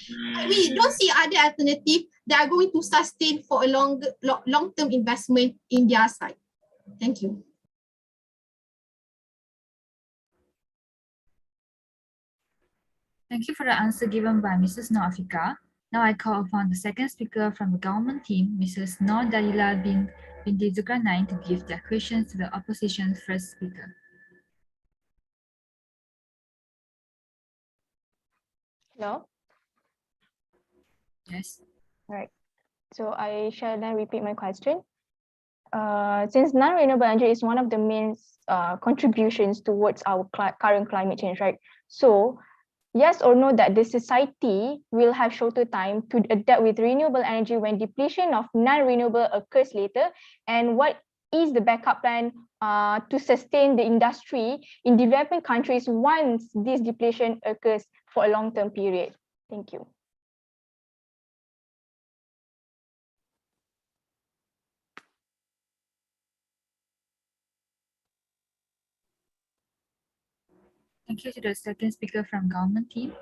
We don't see other alternatives that are going to sustain for a long-term investment in their side. Thank you. Thank you for the answer given by Mrs. Noafika. Now I call upon the second speaker from the government team, Mrs. Noor Dalila binti Zulkarnain, to give their questions to the opposition's first speaker. Hello? Yes. All right. So I shall then repeat my question. since non-renewable energy is one of the main contributions towards our current climate change, right? So yes or no that the society will have shorter time to adapt with renewable energy when depletion of non-renewable occurs later, and what is the backup plan to sustain the industry in developing countries once this depletion occurs for a long-term period? Thank you. Thank you to the second speaker from government team.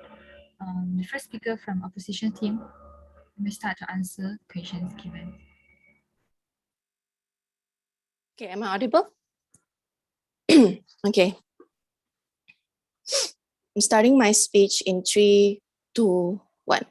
The first speaker from opposition team may start to answer questions given. Okay, am I audible? Okay. I'm starting my speech in 3, 2, 1.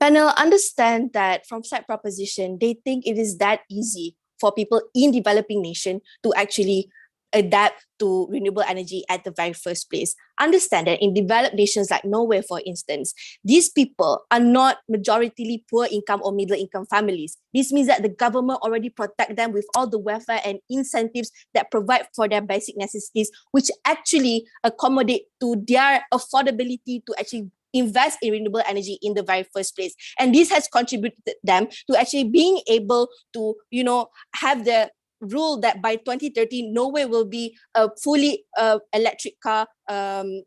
Panel, understand that from side proposition, they think it is that easy for people in developing nation to actually adapt to renewable energy at the very first place. Understand that in developed nations like Norway, for instance, these people are not majoritarily poor income or middle income families. This means that the government already protect them with all the welfare and incentives that provide for their basic necessities, which actually accommodate to their affordability to actually invest in renewable energy in the very first place. And this has contributed them to actually being able to, have the rule that by 2030, Norway will be a fully electric car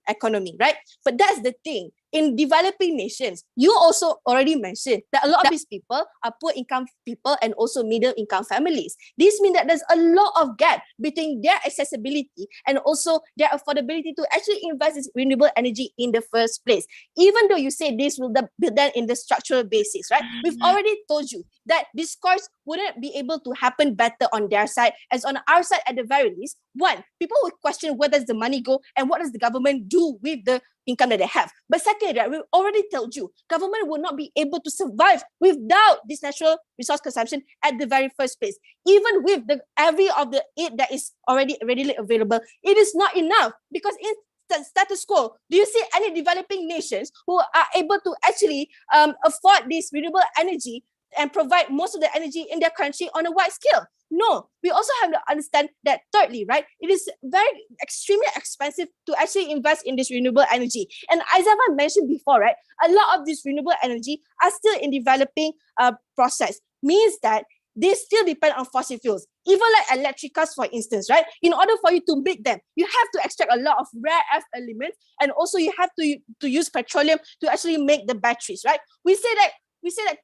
economy, right? But that's the thing. In developing nations, you also already mentioned that a lot of these people are poor income people and also middle income families. This means that there's a lot of gap between their accessibility and also their affordability to actually invest in renewable energy in the first place. Even though you say this will be done in the structural basis, right? We've already told you that discourse wouldn't be able to happen better on their side, as on our side at the very least. One, people would question where does the money go and what does the government do with the income that they have. But second, right, we've already told you, government will not be able to survive without this natural resource consumption at the very first place. Even with the every of the aid that is already readily available, it is not enough, because in status quo, do you see any developing nations who are able to actually afford this renewable energy and provide most of the energy in their country on a wide scale? No. We also have to understand that thirdly, right, it is very extremely expensive to actually invest in this renewable energy. And as I mentioned before, right, a lot of this renewable energy are still in developing process, means that they still depend on fossil fuels. Even like electric cars, for instance, right? In order for you to make them, you have to extract a lot of rare earth elements, and also you have to use petroleum to actually make the batteries, right? We say that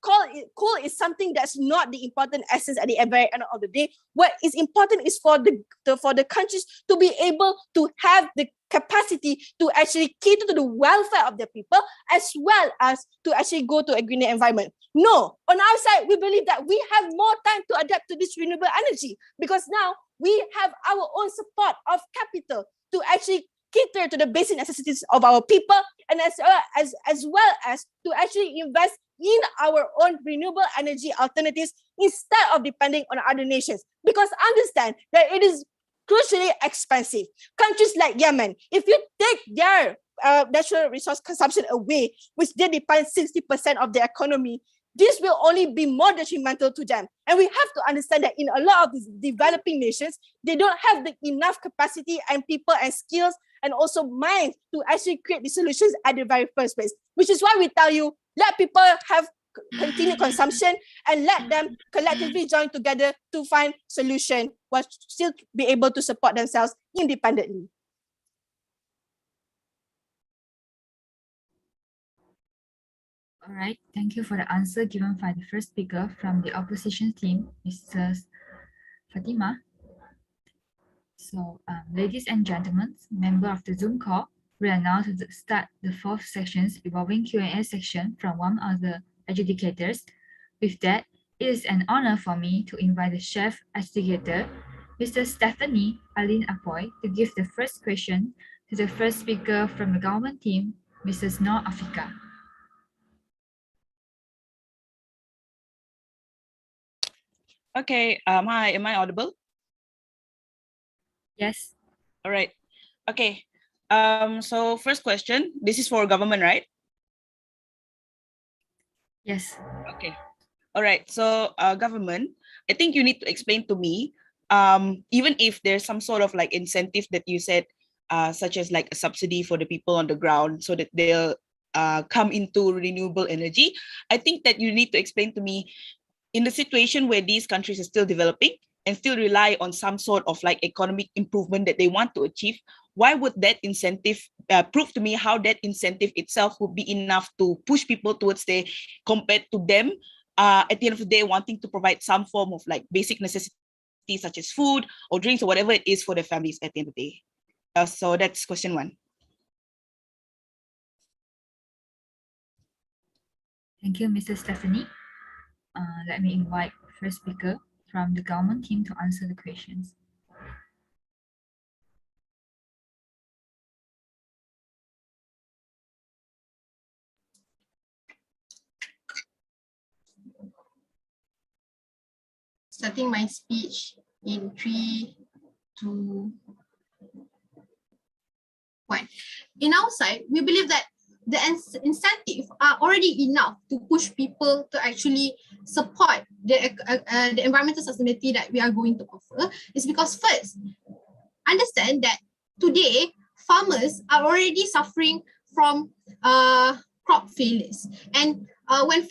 coal is something that's not the important essence at the very end of the day. What is important is for the countries to be able to have the capacity to actually cater to the welfare of their people, as well as to actually go to a greener environment. No, on our side, we believe that we have more time to adapt to this renewable energy, because now we have our own support of capital to actually cater to the basic necessities of our people, and as well as to actually invest in our own renewable energy alternatives instead of depending on other nations. Because understand that it is crucially expensive. Countries like Yemen, if you take their natural resource consumption away, which they depend 60% of their economy, this will only be more detrimental to them. And we have to understand that in a lot of these developing nations, they don't have the enough capacity and people and skills and also minds to actually create the solutions at the very first place. Which is why we tell you, let people have continued consumption and let them collectively join together to find solution while still be able to support themselves independently. All right, thank you for the answer given by the first speaker from the opposition team, Mrs. Fatima. So, ladies and gentlemen, member of the Zoom call, we are now to start the fourth section's evolving Q&A section from one of the adjudicators. With that, it is an honor for me to invite the chef adjudicator, Mr. Stephanie Aline Apoy, to give the first question to the first speaker from the government team, Mrs. Noor Afika. Okay, hi, am I audible? Yes. All right. Okay. So first question, this is for government, right? Yes. Okay. All right. So government, I think you need to explain to me even if there's some sort of like incentive that you said, such as like a subsidy for the people on the ground so that they'll come into renewable energy, I think that you need to explain to me, in the situation where these countries are still developing and still rely on some sort of like economic improvement that they want to achieve, why would that incentive prove to me how that incentive itself would be enough to push people towards the, compared to them at the end of the day wanting to provide some form of like basic necessities such as food or drinks or whatever it is for their families at the end of the day. So that's question one. Thank you, Mrs. Stephanie. Let me invite first speaker from the government team to answer the questions. Starting my speech in 3, 2, 1. In our side, we believe that the incentive are already enough to push people to actually support the environmental sustainability that we are going to offer. Is because first, understand that today farmers are already suffering from crop failures, and when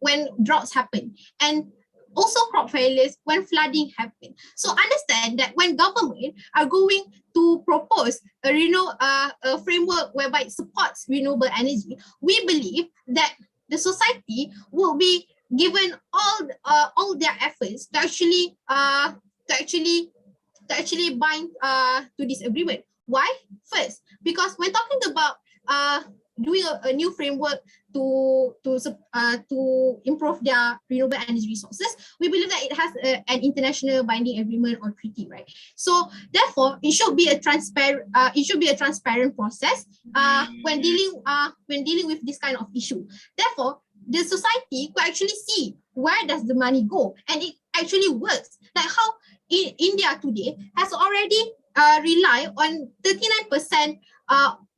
when droughts happen, and also crop failures when flooding happen. So understand that when government are going to propose a framework whereby it supports renewable energy, we believe that the society will be given all their efforts to actually bind to this agreement. Why? First, because when talking about doing a new framework to improve their renewable energy resources, we believe that it has an international binding agreement or treaty, right? So therefore, it should be a transparent process when dealing with this kind of issue. Therefore, the society could actually see where does the money go, and it actually works. Like how India today has already rely on 39%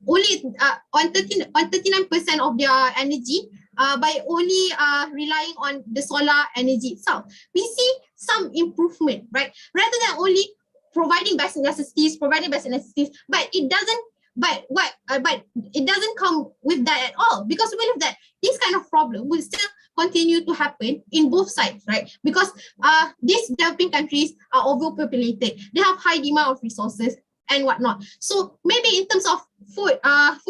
on 39% of their energy by only relying on the solar energy itself. We see some improvement, right? Rather than only providing basic necessities, but it doesn't come with that at all, because we believe that this kind of problem will still continue to happen in both sides, right? Because these developing countries are overpopulated, they have high demand of resources and whatnot. So maybe in terms of food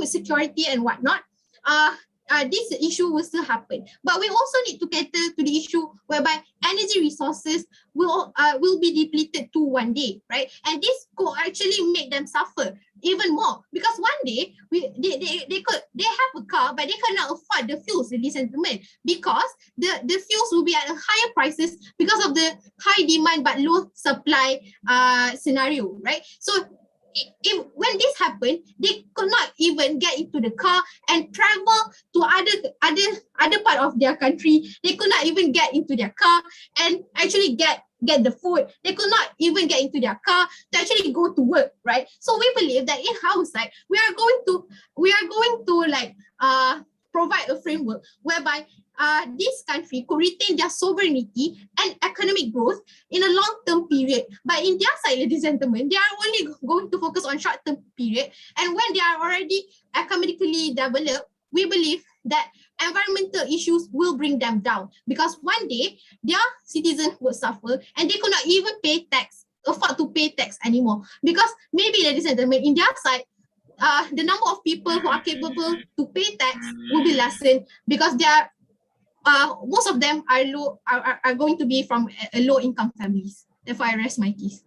security and whatnot, this issue will still happen. But we also need to cater to the issue whereby energy resources will be depleted too one day, right? And this could actually make them suffer even more, because one day they have a car but they cannot afford the fuels, ladies and gentlemen, because the fuels will be at a higher prices because of the high demand but low supply scenario, right? So when this happened, they could not even get into the car and travel to other part of their country. They could not even get into their car and actually get the food. They could not even get into their car to actually go to work, right? So we believe that in house, like we are going to like provide a framework whereby this country could retain their sovereignty and economic growth in a long-term period. But in their side, ladies and gentlemen, they are only going to focus on short-term period. And when they are already economically developed, we believe that environmental issues will bring them down, because one day their citizens will suffer and they could not even afford to pay tax anymore. Because maybe, ladies and gentlemen, in their side, the number of people who are capable to pay tax will be lessened, because they are most of them are going to be from a low income families. Therefore, I rest my case.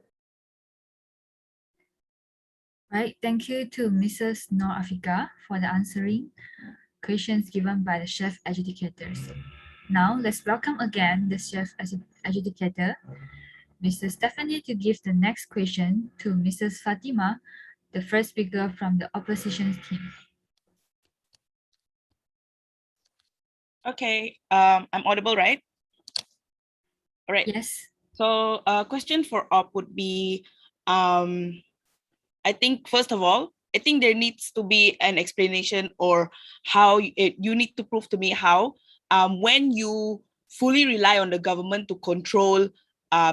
Right, thank you to Mrs. Noor Afika for the answering questions given by the chef adjudicators. Now, let's welcome again the chef adjudicator, Mrs. Stephanie, to give the next question to Mrs. Fatima, the first speaker from the opposition team. Okay, I'm audible, right? All right. Yes. So question for op would be, I think first of all, I think there needs to be an explanation, or how you need to prove to me how when you fully rely on the government to control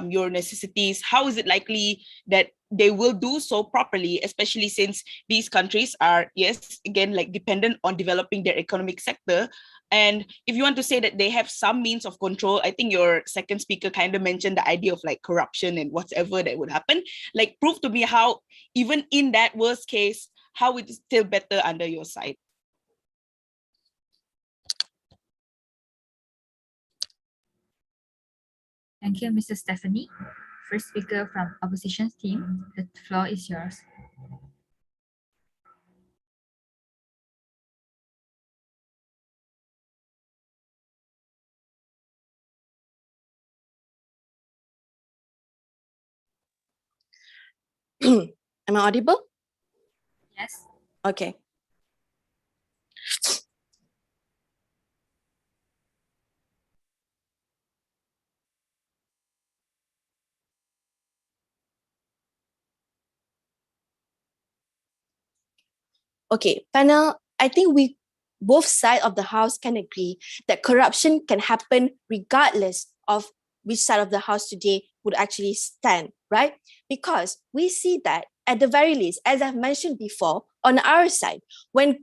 your necessities, how is it likely that they will do so properly, especially since these countries are, yes, again, like dependent on developing their economic sector. And if you want to say that they have some means of control, I think your second speaker kind of mentioned the idea of like corruption and whatever that would happen. Like, prove to me how, even in that worst case, how it is still better under your side. Thank you, Mr. Stephanie. First speaker from opposition team, the floor is yours. Am I audible? Yes. Okay. Okay, panel, I think we both sides of the house can agree that corruption can happen regardless of which side of the house today would actually stand, right? Because we see that at the very least, as I've mentioned before, on our side, when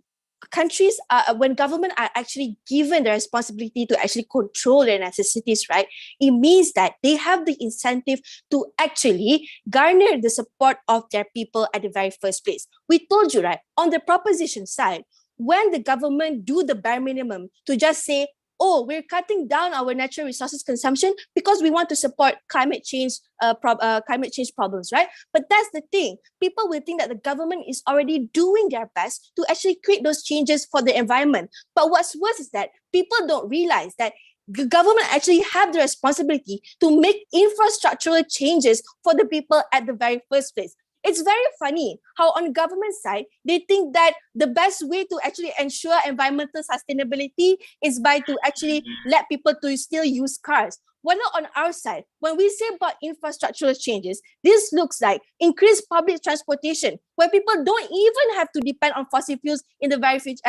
when government are actually given the responsibility to actually control their necessities, right, it means that they have the incentive to actually garner the support of their people at the very first place. We told you, right, on the proposition side, when the government do the bare minimum to just say, oh, we're cutting down our natural resources consumption because we want to support climate change problems, right? But that's the thing. People will think that the government is already doing their best to actually create those changes for the environment. But what's worse is that people don't realize that the government actually have the responsibility to make infrastructural changes for the people at the very first place. It's very funny how on government side, they think that the best way to actually ensure environmental sustainability is by to actually let people to still use cars. Well, not on our side. When we say about infrastructural changes, this looks like increased public transportation, where people don't even have to depend on fossil fuels in the very future,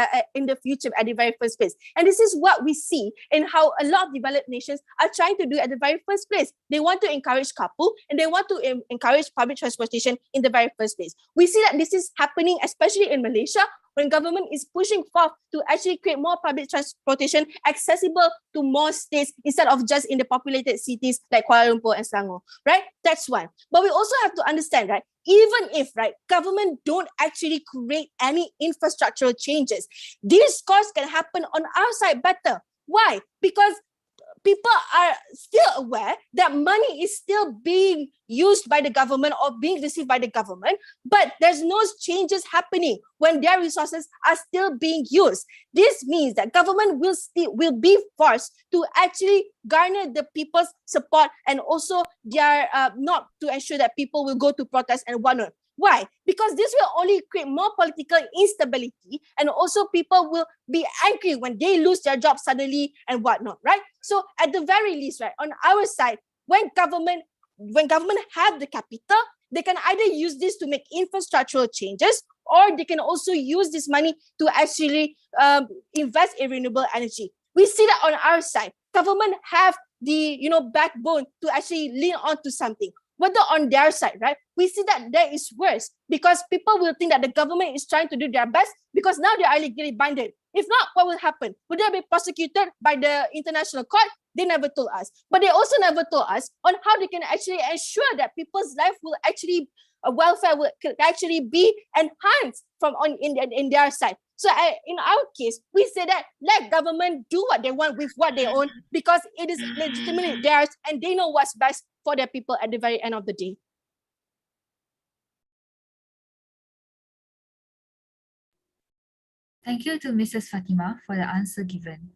at the very first place. And this is what we see in how a lot of developed nations are trying to do at the very first place. They want to encourage carpool and they want to encourage public transportation in the very first place. We see that this is happening, especially in Malaysia, when government is pushing forth to actually create more public transportation accessible to more states instead of just in the populated cities like Kuala Lumpur and Selangor, right? That's one. But we also have to understand, right, even if, right, government don't actually create any infrastructural changes, these costs can happen on our side better. Why? Because people are still aware that money is still being used by the government or being received by the government, but there's no changes happening when their resources are still being used. This means that government will be forced to actually garner the people's support and also their not to ensure that people will go to protest and whatnot. Why? Because this will only create more political instability, and also people will be angry when they lose their job suddenly and whatnot, right? So at the very least, right, on our side, when government have the capital, they can either use this to make infrastructural changes, or they can also use this money to actually invest in renewable energy. We see that on our side, government have the backbone to actually lean on to something. Whether on their side, right, we see that there is worse because people will think that the government is trying to do their best because now they are legally binded. If not, what will happen? Would they be prosecuted by the international court? They never told us. But they also never told us on how they can actually ensure that people's life will actually, welfare will actually be enhanced from in their side. So in our case, we say that let government do what they want with what they own because it is legitimately theirs and they know what's best for their people at the very end of the day. Thank you to Mrs. Fatima for the answer given.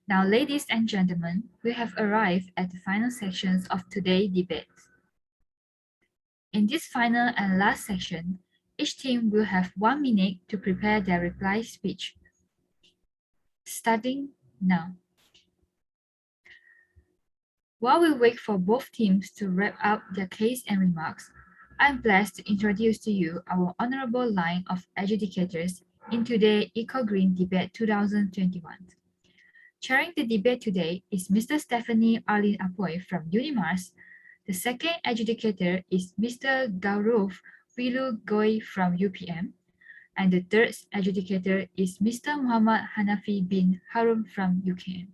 Now, ladies and gentlemen, we have arrived at the final sections of today's debate. In this final and last section, each team will have 1 minute to prepare their reply speech. Starting now. While we wait for both teams to wrap up their case and remarks, I'm blessed to introduce to you our honorable line of adjudicators in today's Eco-Green Debate 2021. Chairing the debate today is Mr. Stephanie Arlene Apoy from Unimars, The second adjudicator is Mr. Gaurav Wilu Goi from UPM. And the third adjudicator is Mr. Muhammad Hanafi bin Harum from UKM.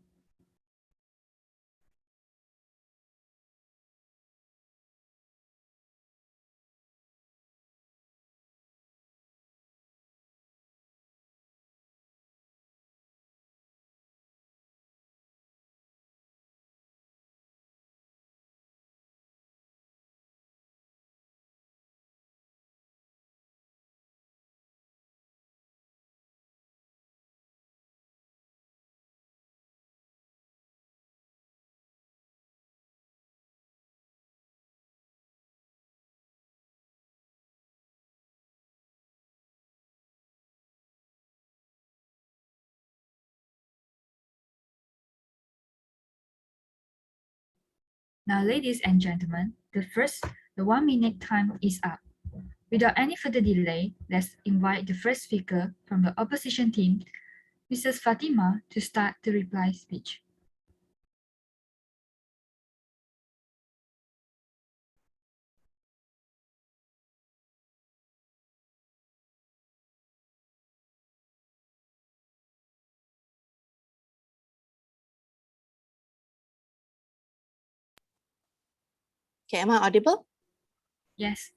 Now, ladies and gentlemen, the 1 minute time is up. Without any further delay, let's invite the first speaker from the opposition team, Mrs. Fatima, to start the reply speech. Okay, am I audible? Yes.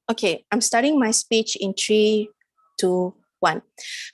Okay, I'm starting my speech in 3, 2, 1.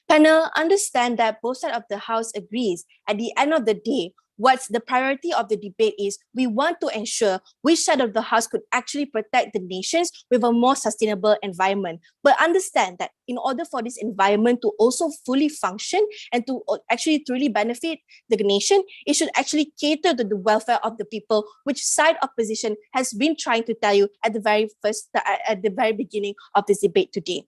Panel, understand that both sides of the House agrees at the end of the day, what's the priority of the debate is we want to ensure which side of the House could actually protect the nations with a more sustainable environment. But understand that in order for this environment to also fully function and to actually truly benefit the nation, it should actually cater to the welfare of the people, which side opposition has been trying to tell you at the very beginning of this debate today.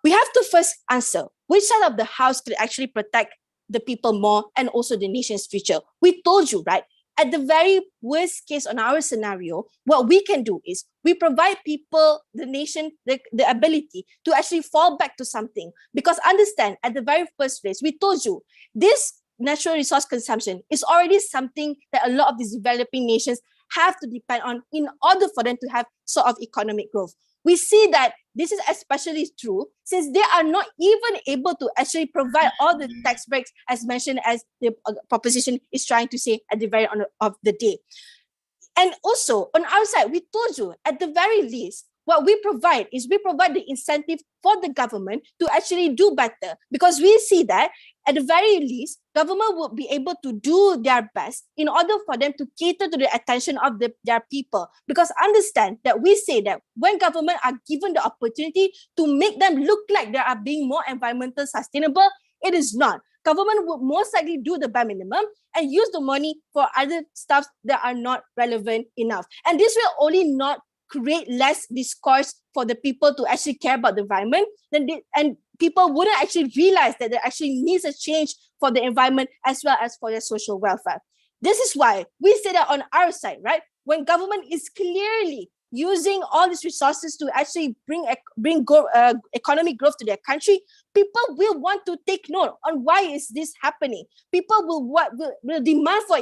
We have to first answer which side of the House could actually protect the people more and also the nation's future. We told you, right? At the very worst case on our scenario, what we can do is we provide people, the nation, the ability to actually fall back to something. Because understand, at the very first place, we told you this natural resource consumption is already something that a lot of these developing nations have to depend on in order for them to have sort of economic growth. We see that this is especially true since they are not even able to actually provide all the tax breaks as mentioned as the proposition is trying to say at the very end of the day. And also on our side, we told you at the very least, what we provide is we provide the incentive for the government to actually do better because we see that at the very least, government will be able to do their best in order for them to cater to the attention of their people. Because understand that we say that when government are given the opportunity to make them look like they are being more environmental sustainable, it is not. Government would most likely do the bare minimum and use the money for other stuff that are not relevant enough. And this will only not create less discourse for the people to actually care about the environment, and people wouldn't actually realize that there actually needs a change for the environment as well as for their social welfare. This is why we say that on our side, right? When government is clearly using all these resources to actually bring economic growth to their country, people will want to take note on why is this happening. People will demand for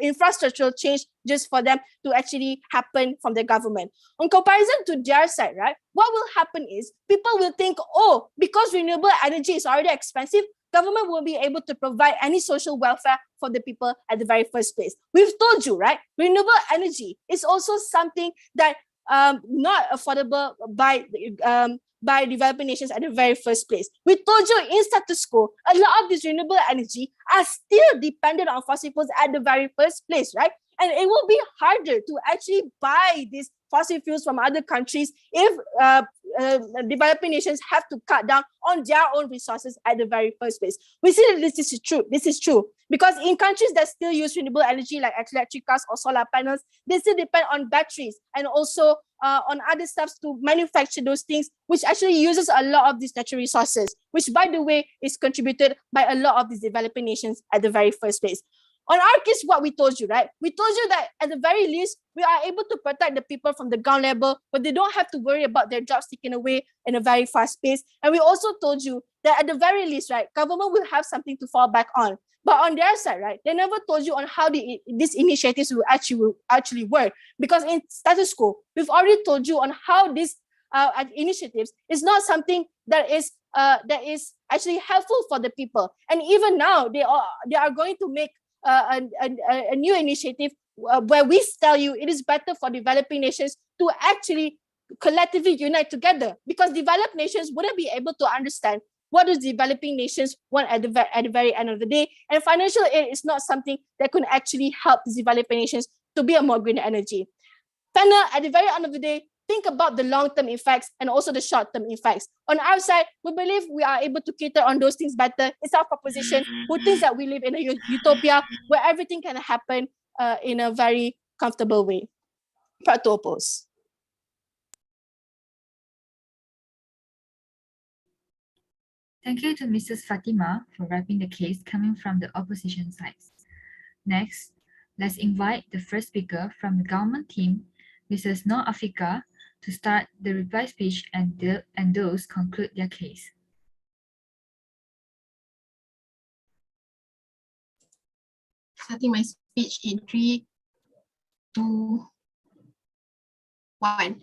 infrastructural change just for them to actually happen from the government. On comparison to their side, right, what will happen is people will think, oh, because renewable energy is already expensive, government won't be able to provide any social welfare for the people at the very first place. We've told you, right, renewable energy is also something that not affordable by developing nations at the very first place. We told you in status quo, a lot of this renewable energy are still dependent on fossil fuels at the very first place, right? And it will be harder to actually buy these fossil fuels from other countries if developing nations have to cut down on their own resources at the very first place. We see that this is true. This is true because in countries that still use renewable energy like electric cars or solar panels, they still depend on batteries and also on other stuff to manufacture those things, which actually uses a lot of these natural resources, which by the way is contributed by a lot of these developing nations at the very first place. On our case, what we told you, right? We told you that at the very least, we are able to protect the people from the ground level, but they don't have to worry about their jobs taken away in a very fast pace. And we also told you that at the very least, right, government will have something to fall back on. But on their side, right, they never told you on how these initiatives will actually work. Because in status quo, we've already told you on how these initiatives is not something that is actually helpful for the people. And even now, they are going to make a new initiative where we tell you it is better for developing nations to actually collectively unite together, because developed nations wouldn't be able to understand what does developing nations want at the very end of the day. And financial aid is not something that could actually help the developing nations to be a more green energy. Finally, at the very end of the day, think about the long-term effects and also the short-term effects. On our side, we believe we are able to cater on those things better. It's our proposition who thinks that we live in a utopia where everything can happen in a very comfortable way. Proud to oppose. Thank you to Mrs. Fatima for wrapping the case coming from the opposition sides. Next, let's invite the first speaker from the government team, Mrs. Noor Afika, to start the reply speech and those conclude their case. Starting my speech in 3, 2, 1.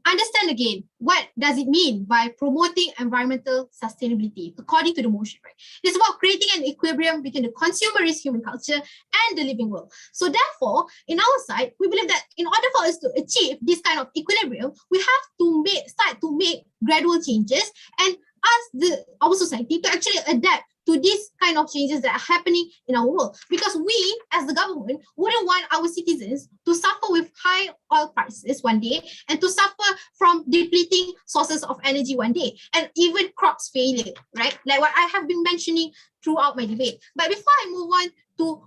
Understand again, what does it mean by promoting environmental sustainability according to the motion, right? It's about creating an equilibrium between the consumerist human culture and the living world. So therefore, in our side, we believe that in order for us to achieve this kind of equilibrium, we have to start to make gradual changes and ask our society to actually adapt to these kind of changes that are happening in our world. Because we, as the government, wouldn't want our citizens to suffer with high oil prices one day and to suffer from depleting sources of energy one day, and even crops failure, right? Like what I have been mentioning throughout my debate. But before I move on to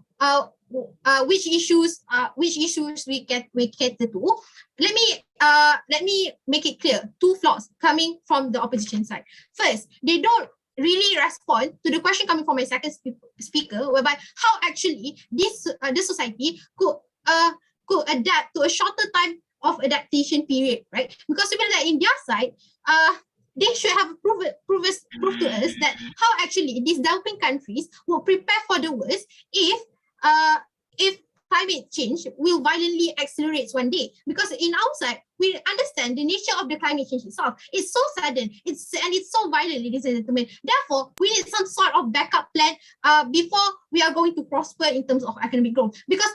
which issues we cater to, let me make it clear. 2 flaws coming from the opposition side. First, they don't really respond to the question coming from my second speaker, whereby how actually this society could adapt to a shorter time of adaptation period, right? Because we believe that in their side, they should have proved to us that how actually these developing countries will prepare for the worst if climate change will violently accelerate one day. Because in our side, we understand the nature of the climate change itself. It's so sudden, it's so violent, ladies and gentlemen. Therefore, we need some sort of backup plan before we are going to prosper in terms of economic growth. Because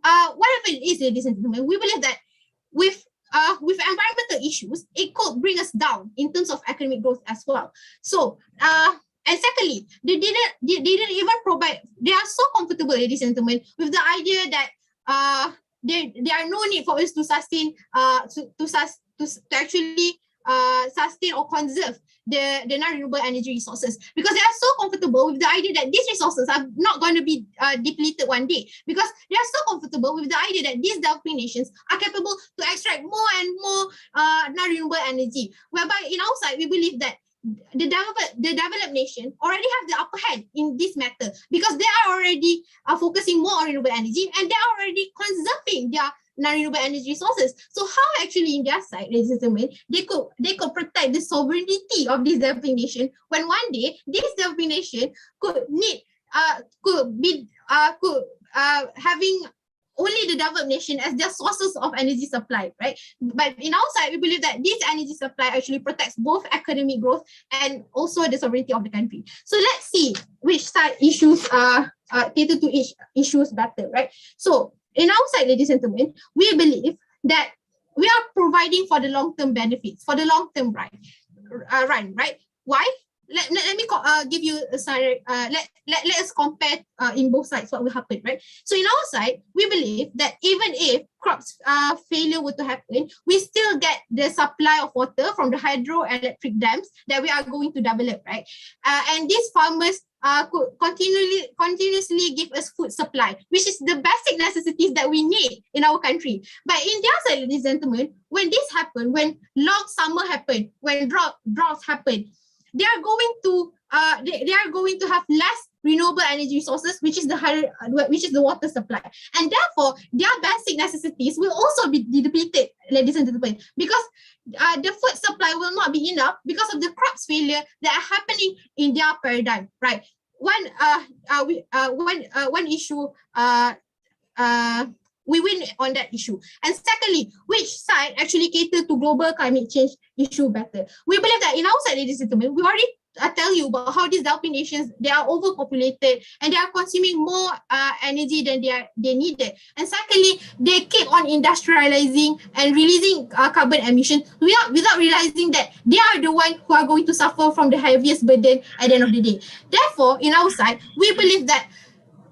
whatever it is, ladies and gentlemen, we believe that with environmental issues, it could bring us down in terms of economic growth as well. So, and secondly, they didn't even provide. They are so comfortable, ladies and gentlemen, with the idea that there are no need for us to sustain to actually sustain or conserve the non-renewable energy resources, because they are so comfortable with the idea that these resources are not going to be depleted one day, because they are so comfortable with the idea that these developing nations are capable to extract more and more non-renewable energy, whereby in our side we believe that the developed nation already have the upper hand in this matter, because they are already focusing more on renewable energy and they are already conserving their non-renewable energy sources. So how actually in their side, ladies and gentlemen, they could protect the sovereignty of this developing nation when one day this developing nation could having only the developed nation as their sources of energy supply, right? But in our side, we believe that this energy supply actually protects both economic growth and also the sovereignty of the country. So let's see which side issues cater to each issues better, right? So in our side, ladies and gentlemen, we believe that we are providing for the long-term benefits, for the long-term run, right? Why? Let me give you a side. Let us compare in both sides what will happen, right? So in our side, we believe that even if crops failure were to happen, we still get the supply of water from the hydroelectric dams that we are going to develop, right? And these farmers could continuously give us food supply, which is the basic necessities that we need in our country. But in their side, ladies and gentlemen, when this happen, when long summer happen, when droughts happen, they are going to have less renewable energy resources, which is the water supply. And therefore, their basic necessities will also be depleted, ladies and gentlemen, because the food supply will not be enough because of the crops failure that are happening in their paradigm, right? One issue we win on that issue. And secondly, which side actually cater to global climate change issue better? We believe that in our side, ladies and gentlemen, we already tell you about how these developing nations, they are overpopulated and they are consuming more energy than they needed. And secondly, they keep on industrializing and releasing carbon emissions without realizing that they are the ones who are going to suffer from the heaviest burden at the end of the day. Therefore, in our side, we believe that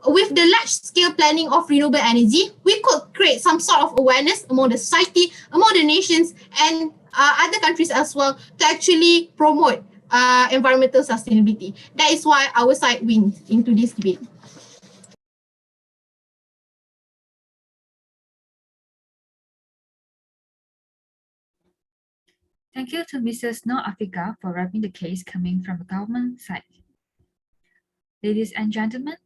with the large-scale planning of renewable energy, we could create some sort of awareness among the society, among the nations, and other countries as well to actually promote environmental sustainability. That is why our side wins into this debate. Thank you to Mrs. Noor Afika for wrapping the case coming from the government side. Ladies and gentlemen,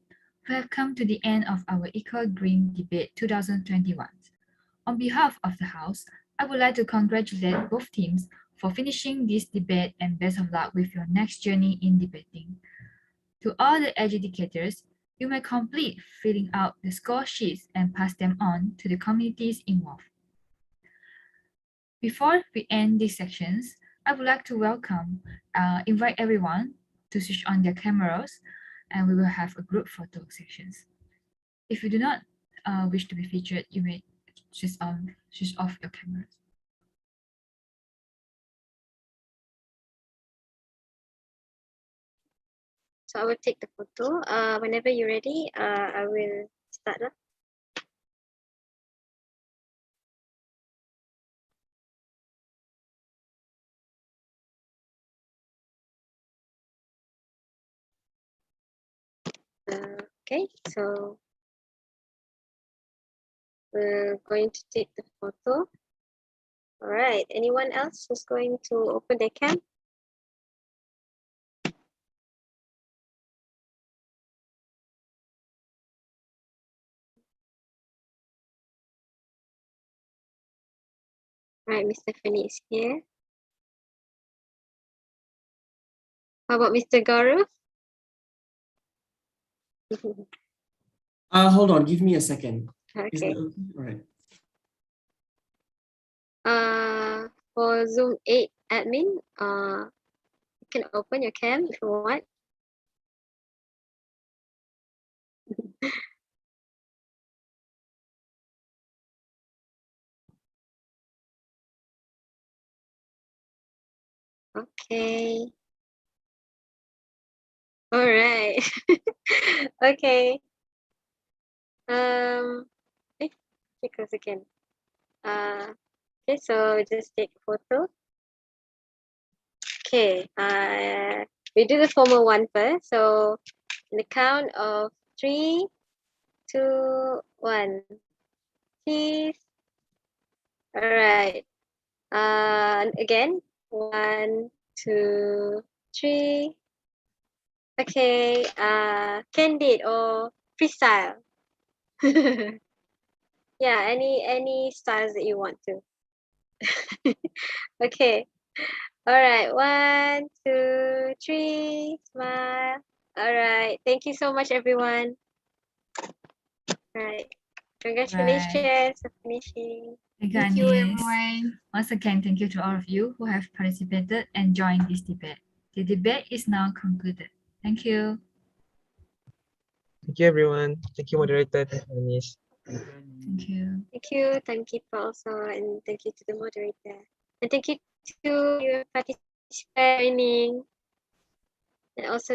we have come to the end of our Eco Green Debate 2021. On behalf of the House, I would like to congratulate both teams for finishing this debate and best of luck with your next journey in debating. To all the educators, you may complete filling out the score sheets and pass them on to the communities involved. Before we end these sections, I would like to invite everyone to switch on their cameras, and we will have a group photo sections. If you do not wish to be featured, you may switch off your cameras. So I will take the photo. Whenever you're ready, I will start. Okay, so we're going to take the photo. All right, anyone else who's going to open their cam? All right, Mr. Fani is here. How about Mr. Gaurav? Hold on, give me a second. Is Okay. that okay? All right. For Zoom 8 admin, you can open your cam if you want. Okay. All right. Okay. Because again. Okay, so just take a photo. Okay. We do the formal one first. So in the count of 3, 2, 1. Cheese. All right. Again. 1, 2, 3. Okay. Candid or freestyle. Yeah, any styles that you want to. Okay. All right. 1, 2, 3. Smile. All right. Thank you so much, everyone. All right. Congratulations for finishing. Thank you, everyone. Once again, thank you to all of you who have participated and joined this debate. The debate is now concluded. Thank you. Thank you, everyone. Thank you, moderator. Anis. Thank you. Thank you, timekeeper also, and thank you to the moderator. And thank you to your participants, and also